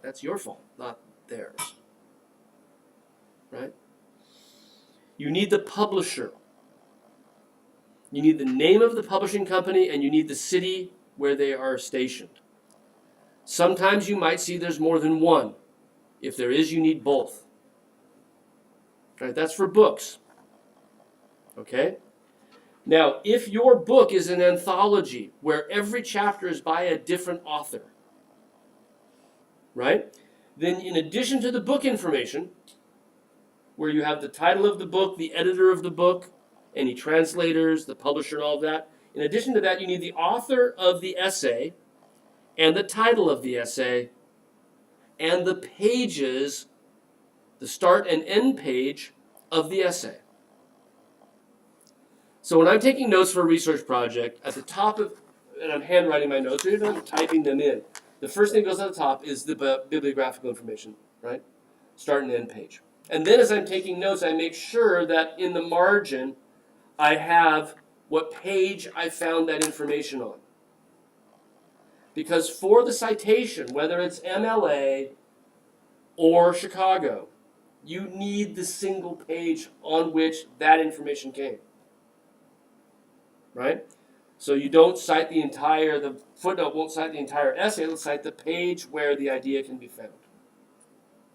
that's your fault, not theirs, right? You need the publisher. You need the name of the publishing company, and you need the city where they are stationed. Sometimes you might see there's more than one. If there is, you need both. Right? That's for books. Okay? Now, if your book is an anthology where every chapter is by a different author, right? Then in addition to the book information, where you have the title of the book, the editor of the book, any translators, the publisher, and all of that, in addition to that, you need the author of the essay and the title of the essay and the pages, the start and end page of the essay. So when I'm taking notes for a research project, at the top of, and I'm handwriting my notes, or even I'm typing them in, the first thing that goes at the top is the bibliographical information, right? Start and end page. And then as I'm taking notes, I make sure that in the margin, I have what page I found that information on. Because for the citation, whether it's MLA or Chicago, you need the single page on which that information came. Right? So you don't cite the footnote won't cite the entire essay, it'll cite the page where the idea can be found.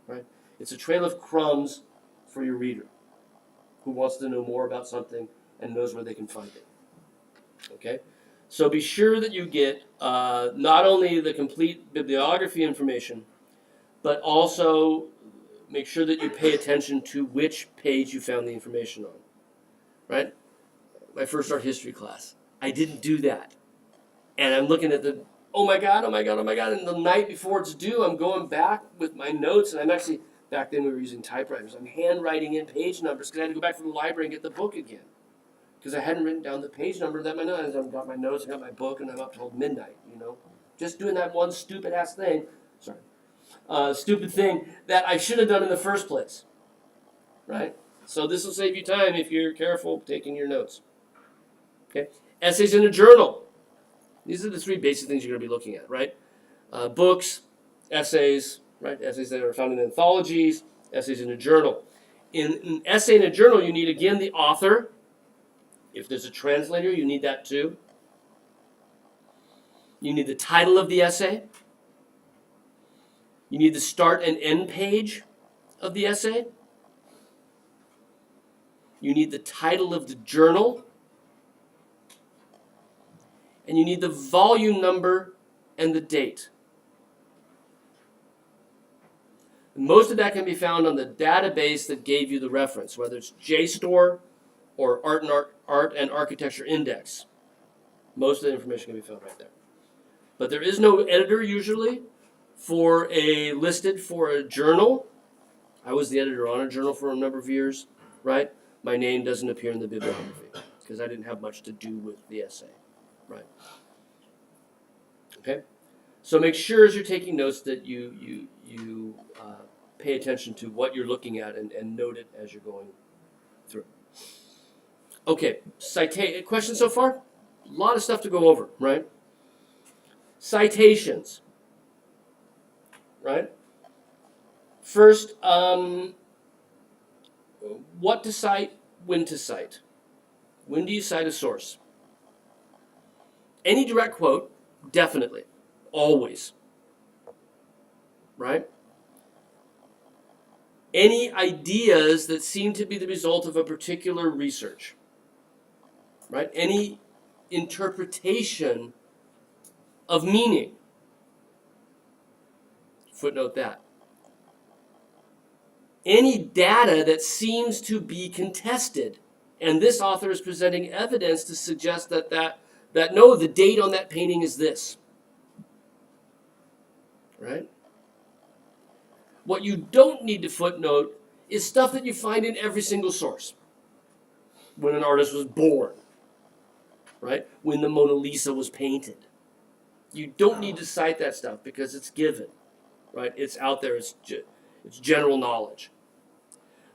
Right? It's a trail of crumbs for your reader who wants to know more about something and knows where they can find it. Okay? So be sure that you get not only the complete bibliography information, but also make sure that you pay attention to which page you found the information on. Right? My first art history class, I didn't do that. And I'm looking at oh my God. And the night before it's due, I'm going back with my notes, and I'm actually, back then we were using typewriters. I'm handwriting in page numbers because I had to go back to the library and get the book again. Because I hadn't written down the page number that I've got my notes, I got my book, and I'm up till midnight, Just doing that one stupid thing that I should have done in the first place, right? So this will save you time if you're careful taking your notes. Okay, essays in a journal. These are the three basic things you're going to be looking at, right? Books, essays, right? Essays that are found in anthologies, essays in a journal. In an essay in a journal, you need, again, the author If there's a translator, you need that too. You need the title of the essay. You need the start and end page of the essay. You need the title of the journal. And you need the volume number and the date. Most of that can be found on the database that gave you the reference, whether it's JSTOR or Art and Architecture Index. Most of the information can be found right there. But there is no editor usually listed for a journal. I was the editor on a journal for a number of years, right? My name doesn't appear in the bibliography because I didn't have much to do with the essay, right? Okay, so make sure as you're taking notes that you pay attention to what you're looking at and note it as you're going through. Okay, questions so far? A lot of stuff to go over, right? Citations, right? First, what to cite, when to cite. When do you cite a source? Any direct quote, definitely, always, right? Any ideas that seem to be the result of a particular research, right? Any interpretation of meaning. Footnote that. Any data that seems to be contested, and this author is presenting evidence to suggest that no, the date on that painting is this, right? What you don't need to footnote is stuff that you find in every single source. When an artist was born, right? When the Mona Lisa was painted. You don't need to cite that stuff because it's given, right? It's out there, it's general knowledge.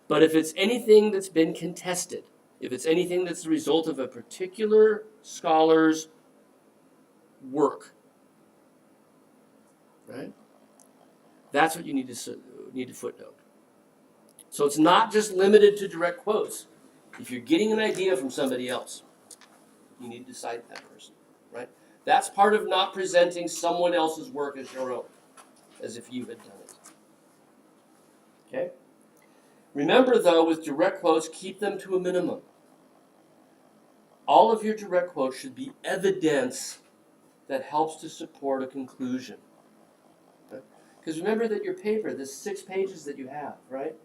But if it's anything that's been contested, if it's anything that's the result of a particular scholar's work, right? That's what you need to footnote. So it's not just limited to direct quotes. If you're getting an idea from somebody else, you need to cite that person, right? That's part of not presenting someone else's work as your own, as if you had done it. Okay? Remember, though, with direct quotes, keep them to a minimum. All of your direct quotes should be evidence that helps to support a conclusion. Because remember that your paper, the 6 pages that you have, right?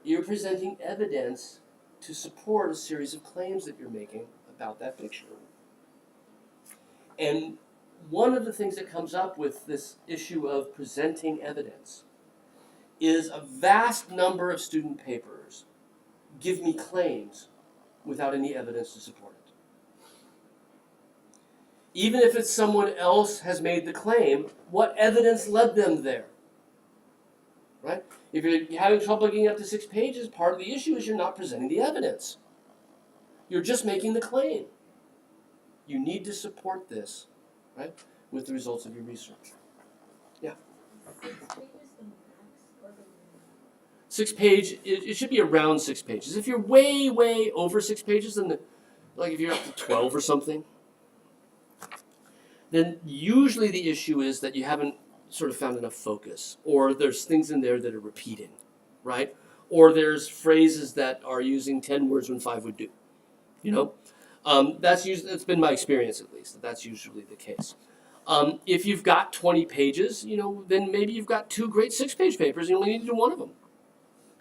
You're presenting evidence to support a series of claims that you're making about that picture. And one of the things that comes up with this issue of presenting evidence is a vast number of student papers give me claims without any evidence to support it. Even if it's someone else has made the claim, what evidence led them there? Right? If you're having trouble getting up to 6 pages, part of the issue is you're not presenting the evidence. You're just making the claim. You need to support this, right, with the results of your research. Yeah? 6 page, it should be around 6 pages. If you're way, way over 6 pages, then like if you're up to 12 or something, then usually the issue is that you haven't sort of found enough focus, or there's things in there that are repeating, right? Or there's phrases that are using 10 words when 5 would do, you know? That's been my experience, at least, that's usually the case. If you've got 20 pages, you know, then maybe you've got 2 great 6-page papers, and you only need to do one of them.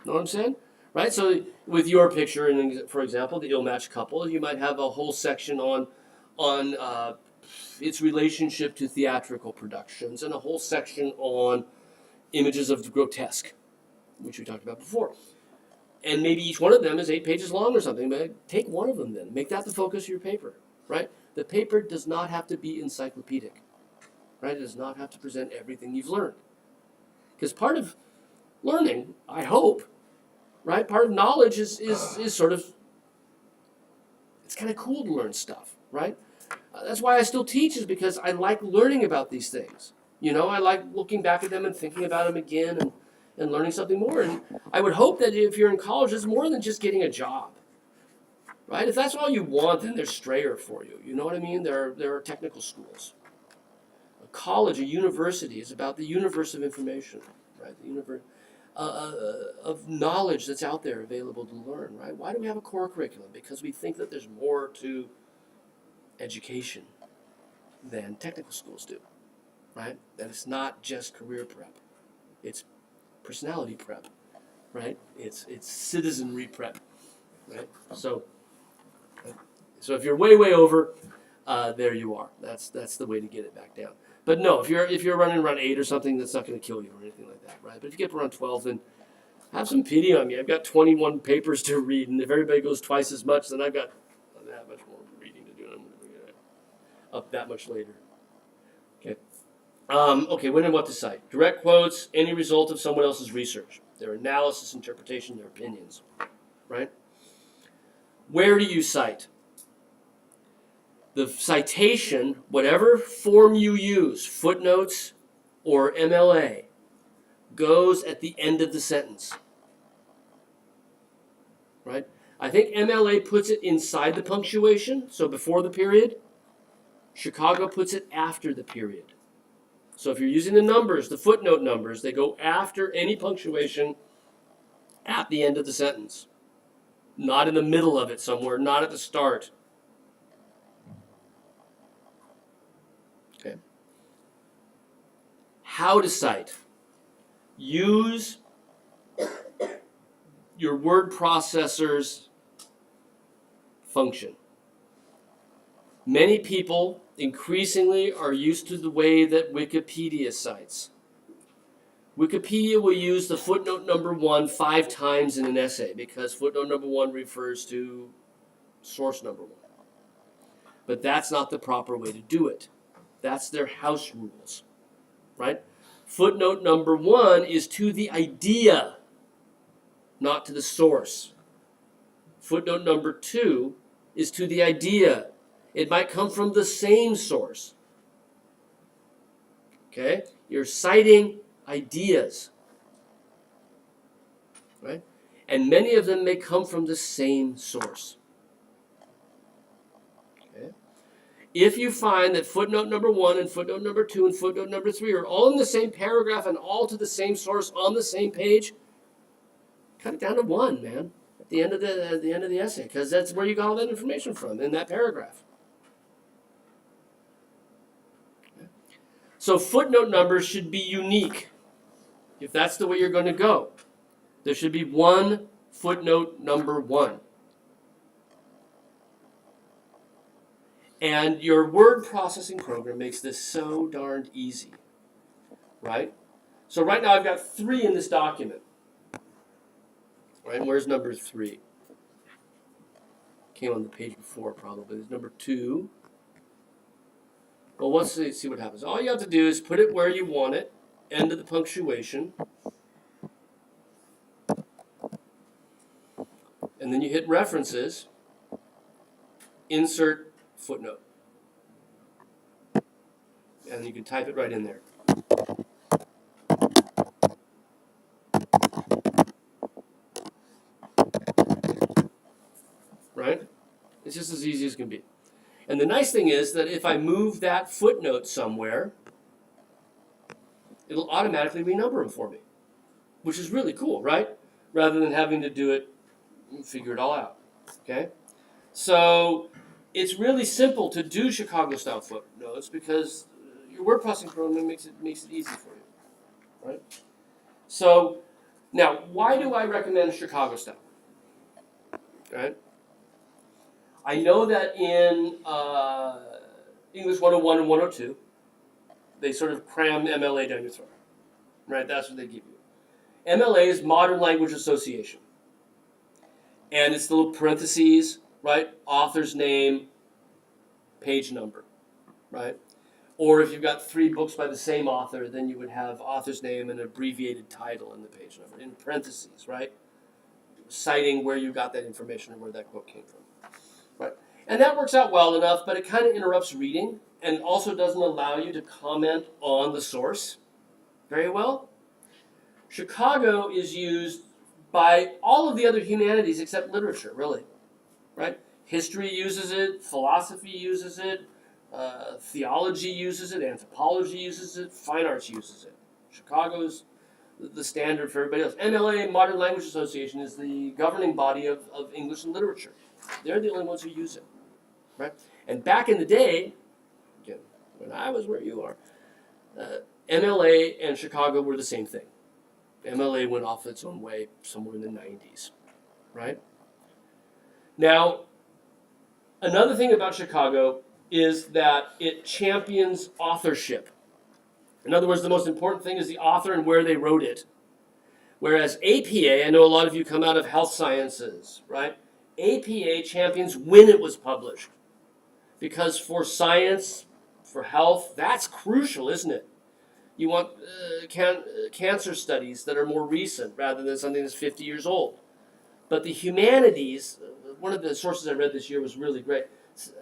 Know what I'm saying? Right? So with your picture, for example, the ill-matched couple, you might have a whole section on its relationship to theatrical productions, and a whole section on images of the grotesque, which we talked about before. And maybe each one of them is 8 pages long or something, but take one of them then. Make that the focus of your paper, right? The paper does not have to be encyclopedic, right? It does not have to present everything you've learned. Because part of learning, I hope, right? Part of knowledge is sort of, it's kind of cool to learn stuff, right? That's why I still teach, is because I like learning about these things. You know, I like looking back at them and thinking about them again and learning something more. And I would hope that if you're in college, it's more than just getting a job, right? If that's all you want, then there's Strayer for you. You know what I mean? There are technical schools. A college, a university is about the universe of information, right? The universe of knowledge that's out there available to learn, right? Why do we have a core curriculum? Because we think that there's more to education than technical schools do, right? That it's not just career prep, it's personality prep, right? It's citizenry prep, right? So if you're way over, there you are. That's the way to get it back down. But no, if you're running around 8 or something, that's not going to kill you or anything like that, right? But if you get around 12, then have some pity on me. I've got 21 papers to read, and if everybody goes twice as much, then I've got that much more reading to do, and I'm going to bring it up that much later. Okay. Okay, when and what to cite. Direct quotes, any result of someone else's research. Their analysis, interpretation, their opinions, right? Where do you cite? The citation, whatever form you use, footnotes or MLA, goes at the end of the sentence. Right? I think MLA puts it inside the punctuation, so before the period. Chicago puts it after the period. So if you're using the numbers, the footnote numbers, they go after any punctuation at the end of the sentence. Not in the middle of it somewhere, not at the start. Okay. How to cite. Use your word processor's function. Many people increasingly are used to the way that Wikipedia cites. Wikipedia will use the footnote number 1 5 times in an essay because footnote number 1 refers to source number 1. But that's not the proper way to do it. That's their house rules, right? Footnote number 1 is to the idea, not to the source. Footnote number 2 is to the idea. It might come from the same source. Okay? You're citing ideas, right? And many of them may come from the same source. Okay? If you find that footnote number 1 and footnote number 2 and footnote number 3 are all in the same paragraph and all to the same source on the same page, cut it down to 1, man, at the end of the essay, because that's where you got all that information from, in that paragraph. Okay? So footnote numbers should be unique. If that's the way you're going to go, there should be one footnote number 1. And your word processing program makes this so darned easy, right? So right now I've got 3 in this document. Right, and where's number 3? Came on the page before probably. There's number 2. Well, let's see what happens. All you have to do is put it where you want it, end of the punctuation, and then you hit references, insert footnote. And you can type it right in there. Right? It's just as easy as can be. And the nice thing is that if I move that footnote somewhere, it'll automatically renumber them for me, which is really cool, right? Rather than having to do it and figure it all out. Okay? So it's really simple to do Chicago-style footnotes because your word processing program makes it easy for you, right? So now, why do I recommend Chicago-style? Right? I know that in English 101 and 102, they sort of cram MLA down your throat, right? That's what they give you. MLA is Modern Language Association. And it's the little parentheses, right? Author's name, page number, right? Or if you've got 3 books by the same author, then you would have author's name and abbreviated title in the page number, in parentheses, right? Citing where you got that information or where that quote came from. Right. And that works out well enough, but it kind of interrupts reading and also doesn't allow you to comment on the source very well. Chicago is used by all of the other humanities except literature, really. Right? History uses it, philosophy uses it, theology uses it, anthropology uses it, fine arts uses it. Chicago's the standard for everybody else. MLA, Modern Language Association, is the governing body of English and literature. They're the only ones who use it, right? And back in the day, again, when I was where you are, MLA and Chicago were the same thing. MLA went off its own way somewhere in the 90s, right? Now, another thing about Chicago is that it champions authorship. In other words, the most important thing is the author and where they wrote it. Whereas APA, I know a lot of you come out of health sciences, right? APA champions when it was published. Because for science, for health, that's crucial, isn't it? You want cancer studies that are more recent rather than something that's 50 years old. But the humanities, one of the sources I read this year was really great.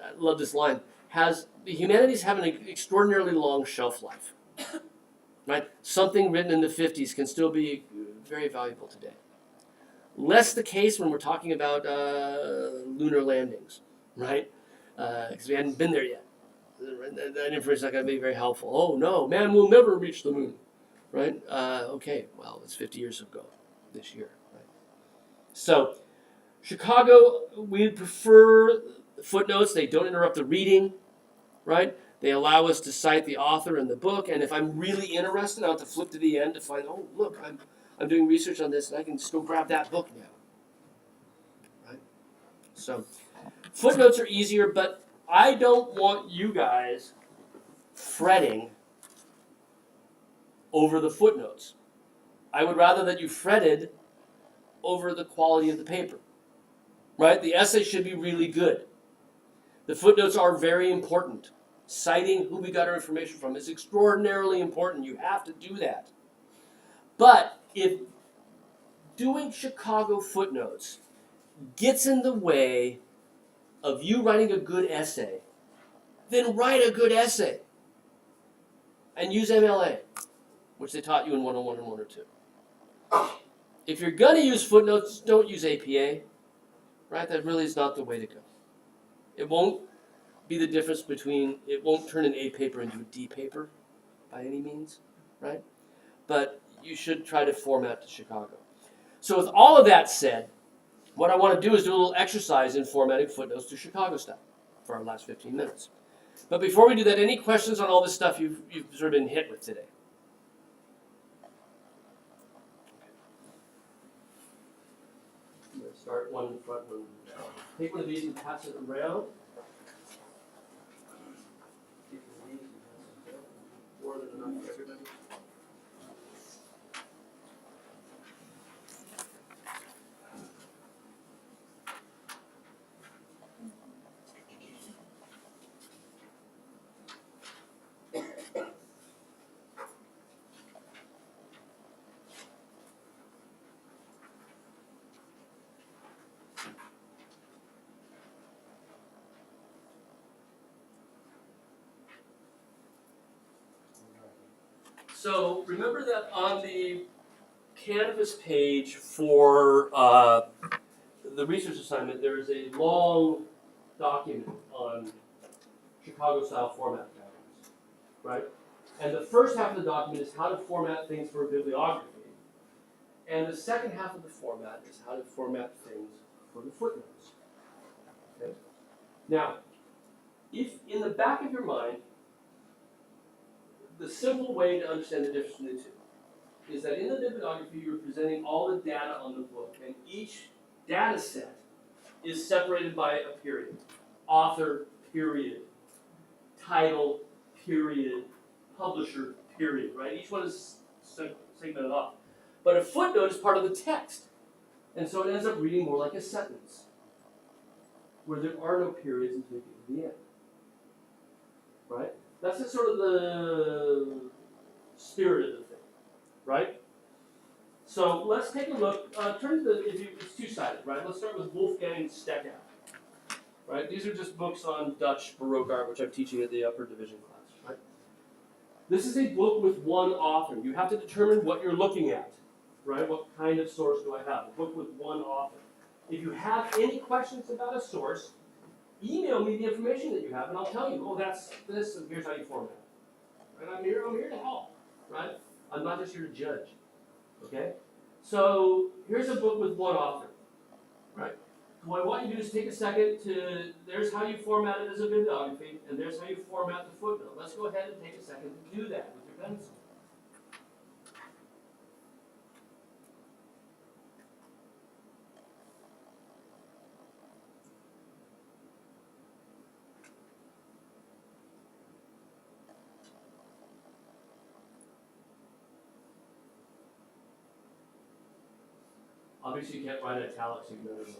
I love this line. The humanities have an extraordinarily long shelf life. Right? Something written in the 50s can still be very valuable today. Less the case when we're talking about lunar landings, right? Because we hadn't been there yet. That information is not going to be very helpful. Oh no, man will never reach the moon, right? Okay, well, it's 50 years ago this year, right? So, Chicago, we prefer footnotes. They don't interrupt the reading, right? They allow us to cite the author and the book, and if I'm really interested, I'll have to flip to the end to find, oh, look, I'm doing research on this, and I can just go grab that book now, right? So, footnotes are easier, but I don't want you guys fretting over the footnotes. I would rather that you fretted over the quality of the paper, right? The essay should be really good. The footnotes are very important. Citing who we got our information from is extraordinarily important. You have to do that. But if doing Chicago footnotes gets in the way of you writing a good essay, then write a good essay and use MLA, which they taught you in 101 and 102. If you're going to use footnotes, don't use APA, right? That really is not the way to go. It won't be the difference between, it won't turn an A paper into a D paper by any means, right? But you should try to format to Chicago. So with all of that said, what I want to do is do a little exercise in formatting footnotes to Chicago style for our last 15 minutes. But before we do that, any questions on all this stuff you've sort of been hit with today? I'm going to start one in front, one down. Take one of these and pass it around. More than enough for everybody. So remember that on the Canvas page for the research assignment, there is a long document on Chicago-style format patterns, right? And the first half of the document is how to format things for a bibliography. And the second half of the format is how to format things for the footnotes. Okay? Now, if in the back of your mind, the simple way to understand the difference between the two is that in the bibliography, you're presenting all the data on the book, and each data set is separated by a period. Author, period. Title, period. Publisher, period, right? Each one is segmented off. But a footnote is part of the text, and so it ends up reading more like a sentence, where there are no periods until you get to the end, right? That's just sort of the spirit of the thing, right? So let's take a look. Turn to it's two-sided, right? Let's start with Wolfgang Steckow, right? These are just books on Dutch Baroque art, which I'm teaching at the upper division class, right? This is a book with one author. You have to determine what you're looking at, right? What kind of source do I have? A book with one author. If you have any questions about a source, email me the information that you have, and I'll tell you, oh, that's this, and here's how you format it. And I'm here to help, right? I'm not just here to judge, okay? So here's a book with one author, right? What I want you to do is take a second to, there's how you format it as a bibliography, and there's how you format the footnote. Let's go ahead and take a second to do that with your pencil. Obviously, you can't write italics, so you can underline.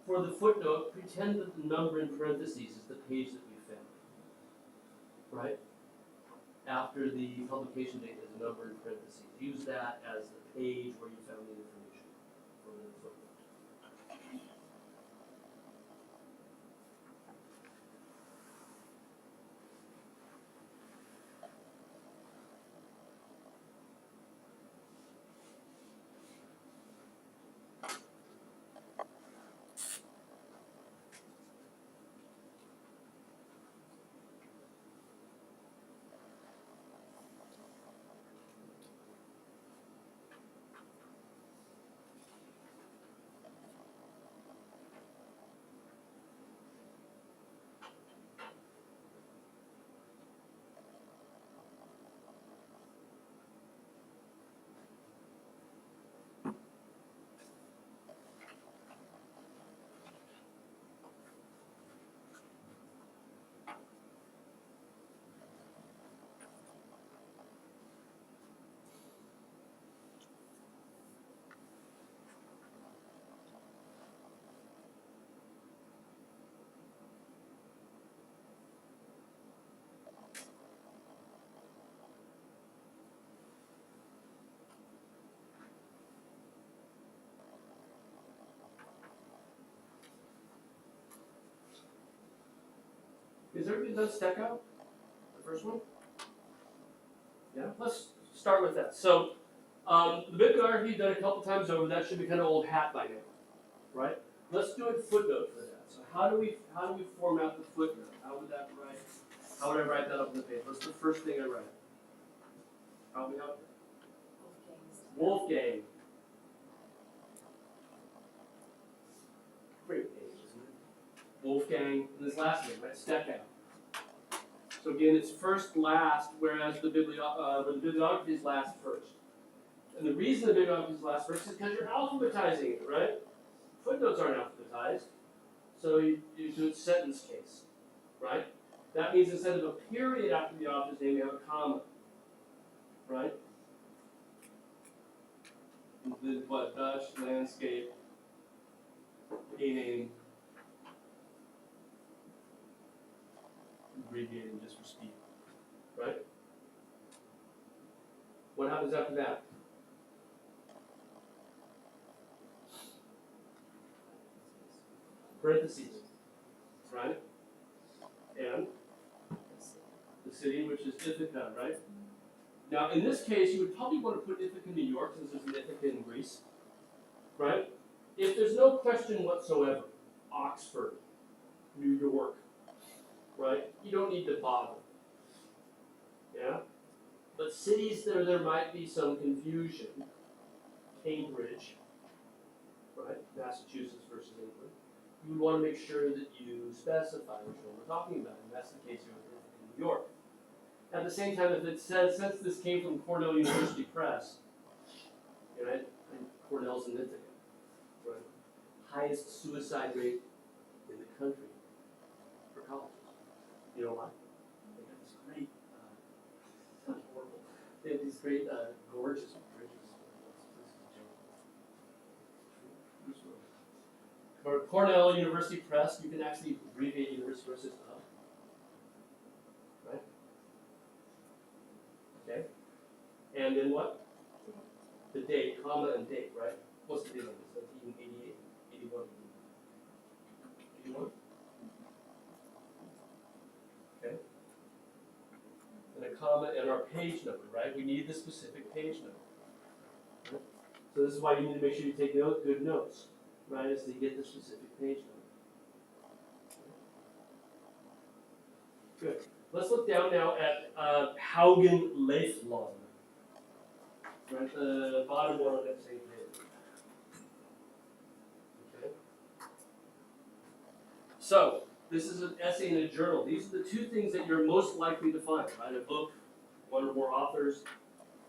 For the footnote, pretend that the number in parentheses is the page that we found, right? After the publication date, there's a number in parentheses. Use that as the page where you found the information for the footnote. Is everybody done Steckout? The first one? Yeah, let's start with that. So, the bibliography you've done a couple times over, that should be kind of old hat by now, right? Let's do a footnote for that. So how do we format the footnote? How would I write that up on the page? What's the first thing I write? Help me out. Wolfgang. Great name, isn't it? Wolfgang, and his last name, right? Steckout. So again, it's first, last, whereas the bibliography is last, first. And the reason the bibliography is last, first is because you're alphabetizing it, right? Footnotes aren't alphabetized, so you do it sentence case, right? That means instead of a period after the author's name, you have a comma, right? The Dutch landscape painting, abbreviating just for speed, right? What happens after that? Parentheses, right? And the city, which is Ithaca, right? Now, in this case, you would probably want to put Ithaca, New York, since there's an Ithaca in Greece, right? If there's no question whatsoever, Oxford, New York, right? You don't need to bother, yeah? But cities there might be some confusion. Cambridge, right? Massachusetts versus England. You would want to make sure that you specify which one we're talking about, and that's the case here in New York. At the same time, if it says, since this came from Cornell University Press, right, and Cornell's in Ithaca, right, highest suicide rate in the country for colleges. You know why? They have this great, sounds horrible, they have these great, gorgeous bridges. For Cornell University Press, you can actually abbreviate University versus up. Right? Okay. And then what? The date, comma and date, right? comma, and our page number, right? We need the specific page number. Right? So this is why you need to make sure you take good notes, right, as to get the specific page number. Good. Let's look down now at Haugen Leithlon. Right, the bottom one on that same page. Okay. So, this is an essay in a journal. These are the two things that you're most likely to find, right? A book, one or more authors,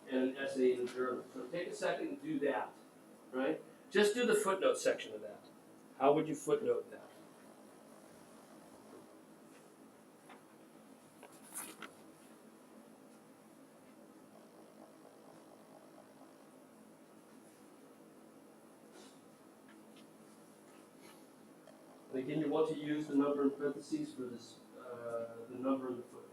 and an essay in a journal. So take a second and do that, right? Just do the footnote section of that. How would you footnote that? And again, you want to use the number in parentheses for this, the number in the footnote.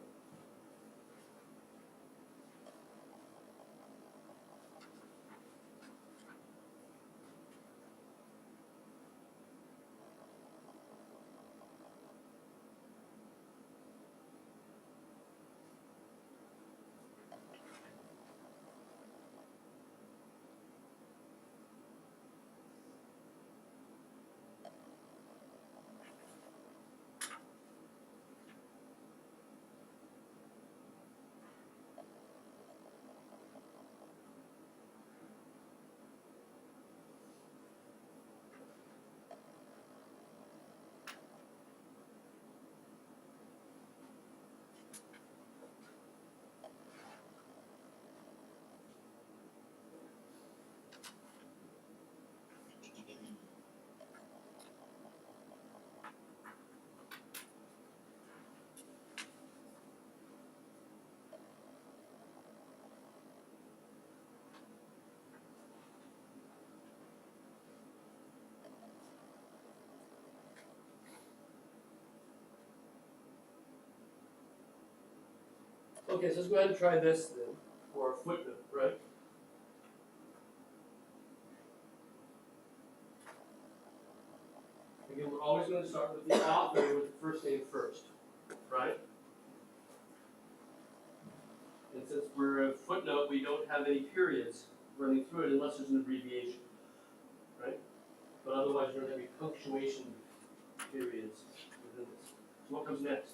Okay, so let's go ahead and try this then, for a footnote, right? Again, we're always going to start with the author with the first name first, right? And since we're a footnote, we don't have any periods running through it unless there's an abbreviation, right? But otherwise, you're going to have any punctuation periods within this. So what comes next?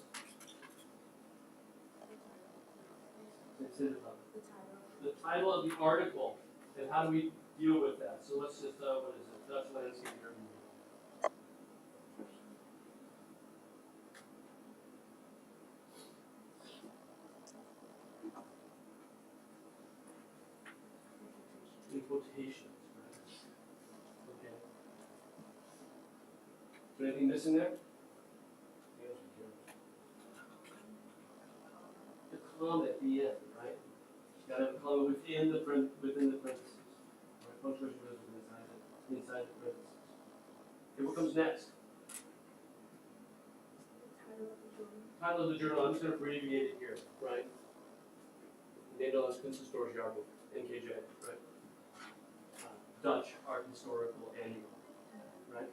The title of the article, and how do we deal with that? So let's just, what is it? Dutch landscape urban renewal. In quotations, right? Okay. Is there anything missing there? The comma at the end, right? You gotta have a comma within the parentheses. Right? Punctuation goes inside the parentheses. Okay, what comes next? Title of the journal. I'm just gonna abbreviate it here, right? Nederlands Kunsthistorisch Jaarboek, NKJ, right? Dutch Art Historical Annual, right?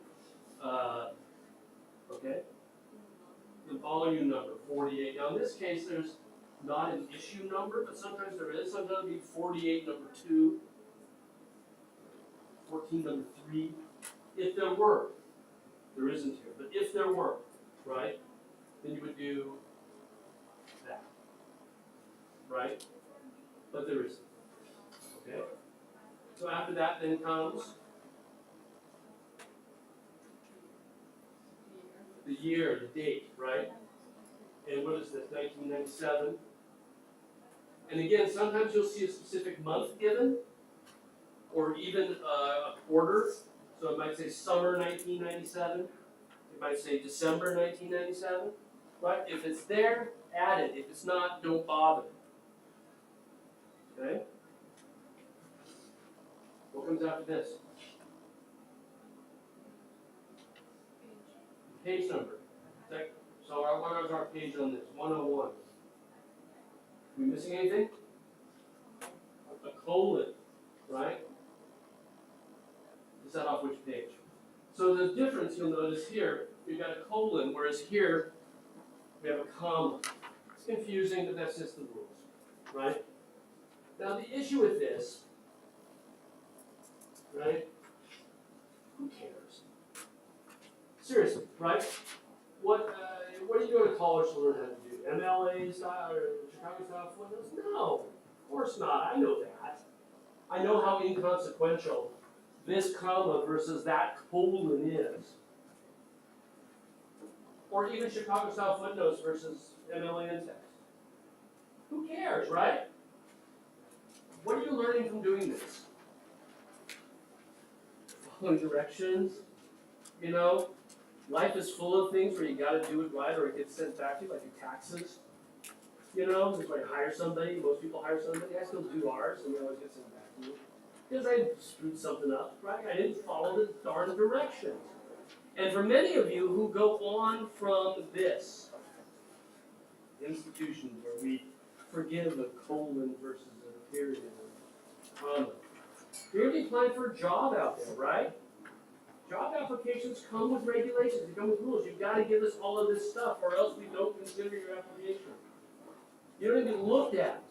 Okay. The volume number, 48. Now in this case, there's not an issue number, but sometimes there is. Sometimes it'll be 48 number 2, 14 number 3. If there were, there isn't here, but if there were, right, then you would do that, right? But there isn't. Okay? So after that then comes the year, the date, right? And what is this, 1997? And again, sometimes you'll see a specific month given, or even a quarter. So it might say summer 1997. It might say December 1997. Right? If it's there, add it. If it's not, don't bother. Okay? What comes after this? Page number. So what is our page on this? 101. Are we missing anything? A colon, right? To set off which page. So the difference you'll notice here, we've got a colon, whereas here we have a comma. It's confusing, but that's just the rules. right? Now the issue with this, right? Who cares? Seriously, right? What do you go to college to learn how to do? MLA style or Chicago style footnotes? No, of course not. I know that. I know how inconsequential this comma versus that colon is. Or even Chicago style footnotes versus MLA in text. Who cares, right? What are you learning from doing this? Following directions, you know? Life is full of things where you gotta do it right or it gets sent back to you, like your taxes. You know, it's when you hire somebody, most people hire somebody, I still do ours, and they always get sent back to you. Because I screwed something up, right? I didn't follow the darn directions. And for many of you who go on from this institution where we forgive a colon versus a period or comma, you're gonna be applying for a job out there, right? Job applications come with regulations, they come with rules. You've got to give us all of this stuff, or else we don't consider your application. You don't even looked at,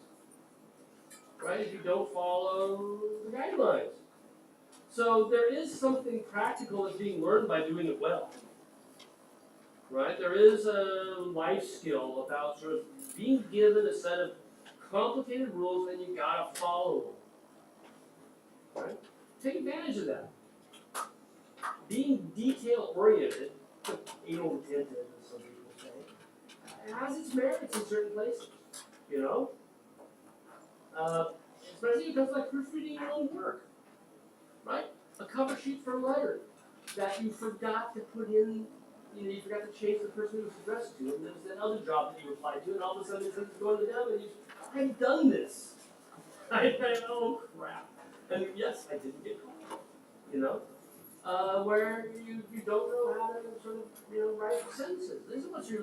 right? If you don't follow the guidelines. So there is something practical that's being learned by doing it well, right? There is a life skill about sort of being given a set of complicated rules and you gotta follow them, right? Take advantage of that. Being detail-oriented, anal-retentive, as some people say, it has its merits in certain places, you know? Especially because like proofreading your own work, right? A cover sheet for a letter that you forgot to put in, you forgot to change the person it was addressed to, and there's that other job that you applied to, and all of a sudden it says it's going to them, and I've done this. Oh crap. And yes, I didn't get caught, you know? Where you don't know how to sort of write sentences. This is what you're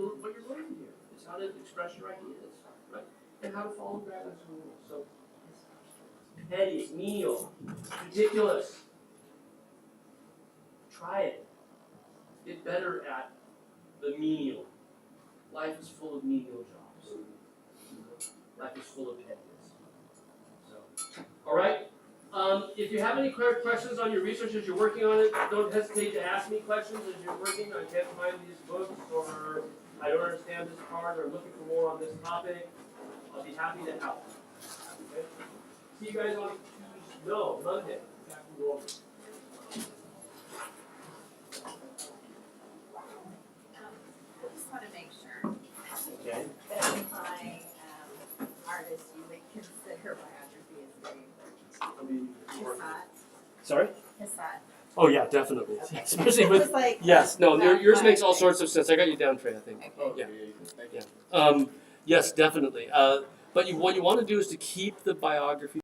learning here. It's how to express your ideas, right? And how to follow grammatical rules. So petty, menial, ridiculous. Try it. Get better at the menial. Life is full of menial jobs. Life is full of pettiness. So, all right. If you have any questions on your research as you're working on it, don't hesitate to ask me questions as you're working. I can't find these books, or I don't understand this part, or I'm looking for more on this topic. I'll be happy to help. Okay? See you guys on Monday. Back in the office. I just want to make sure Okay. that if I artist, you would consider biography as very important. Hassat. Sorry? Hassat. Oh yeah, definitely. Especially with Just like yes, no, that yours makes all thing. sorts of sense. I got you down, Trey. I think. Okay. Yeah. Yes, definitely. But what you want to do is to keep the biography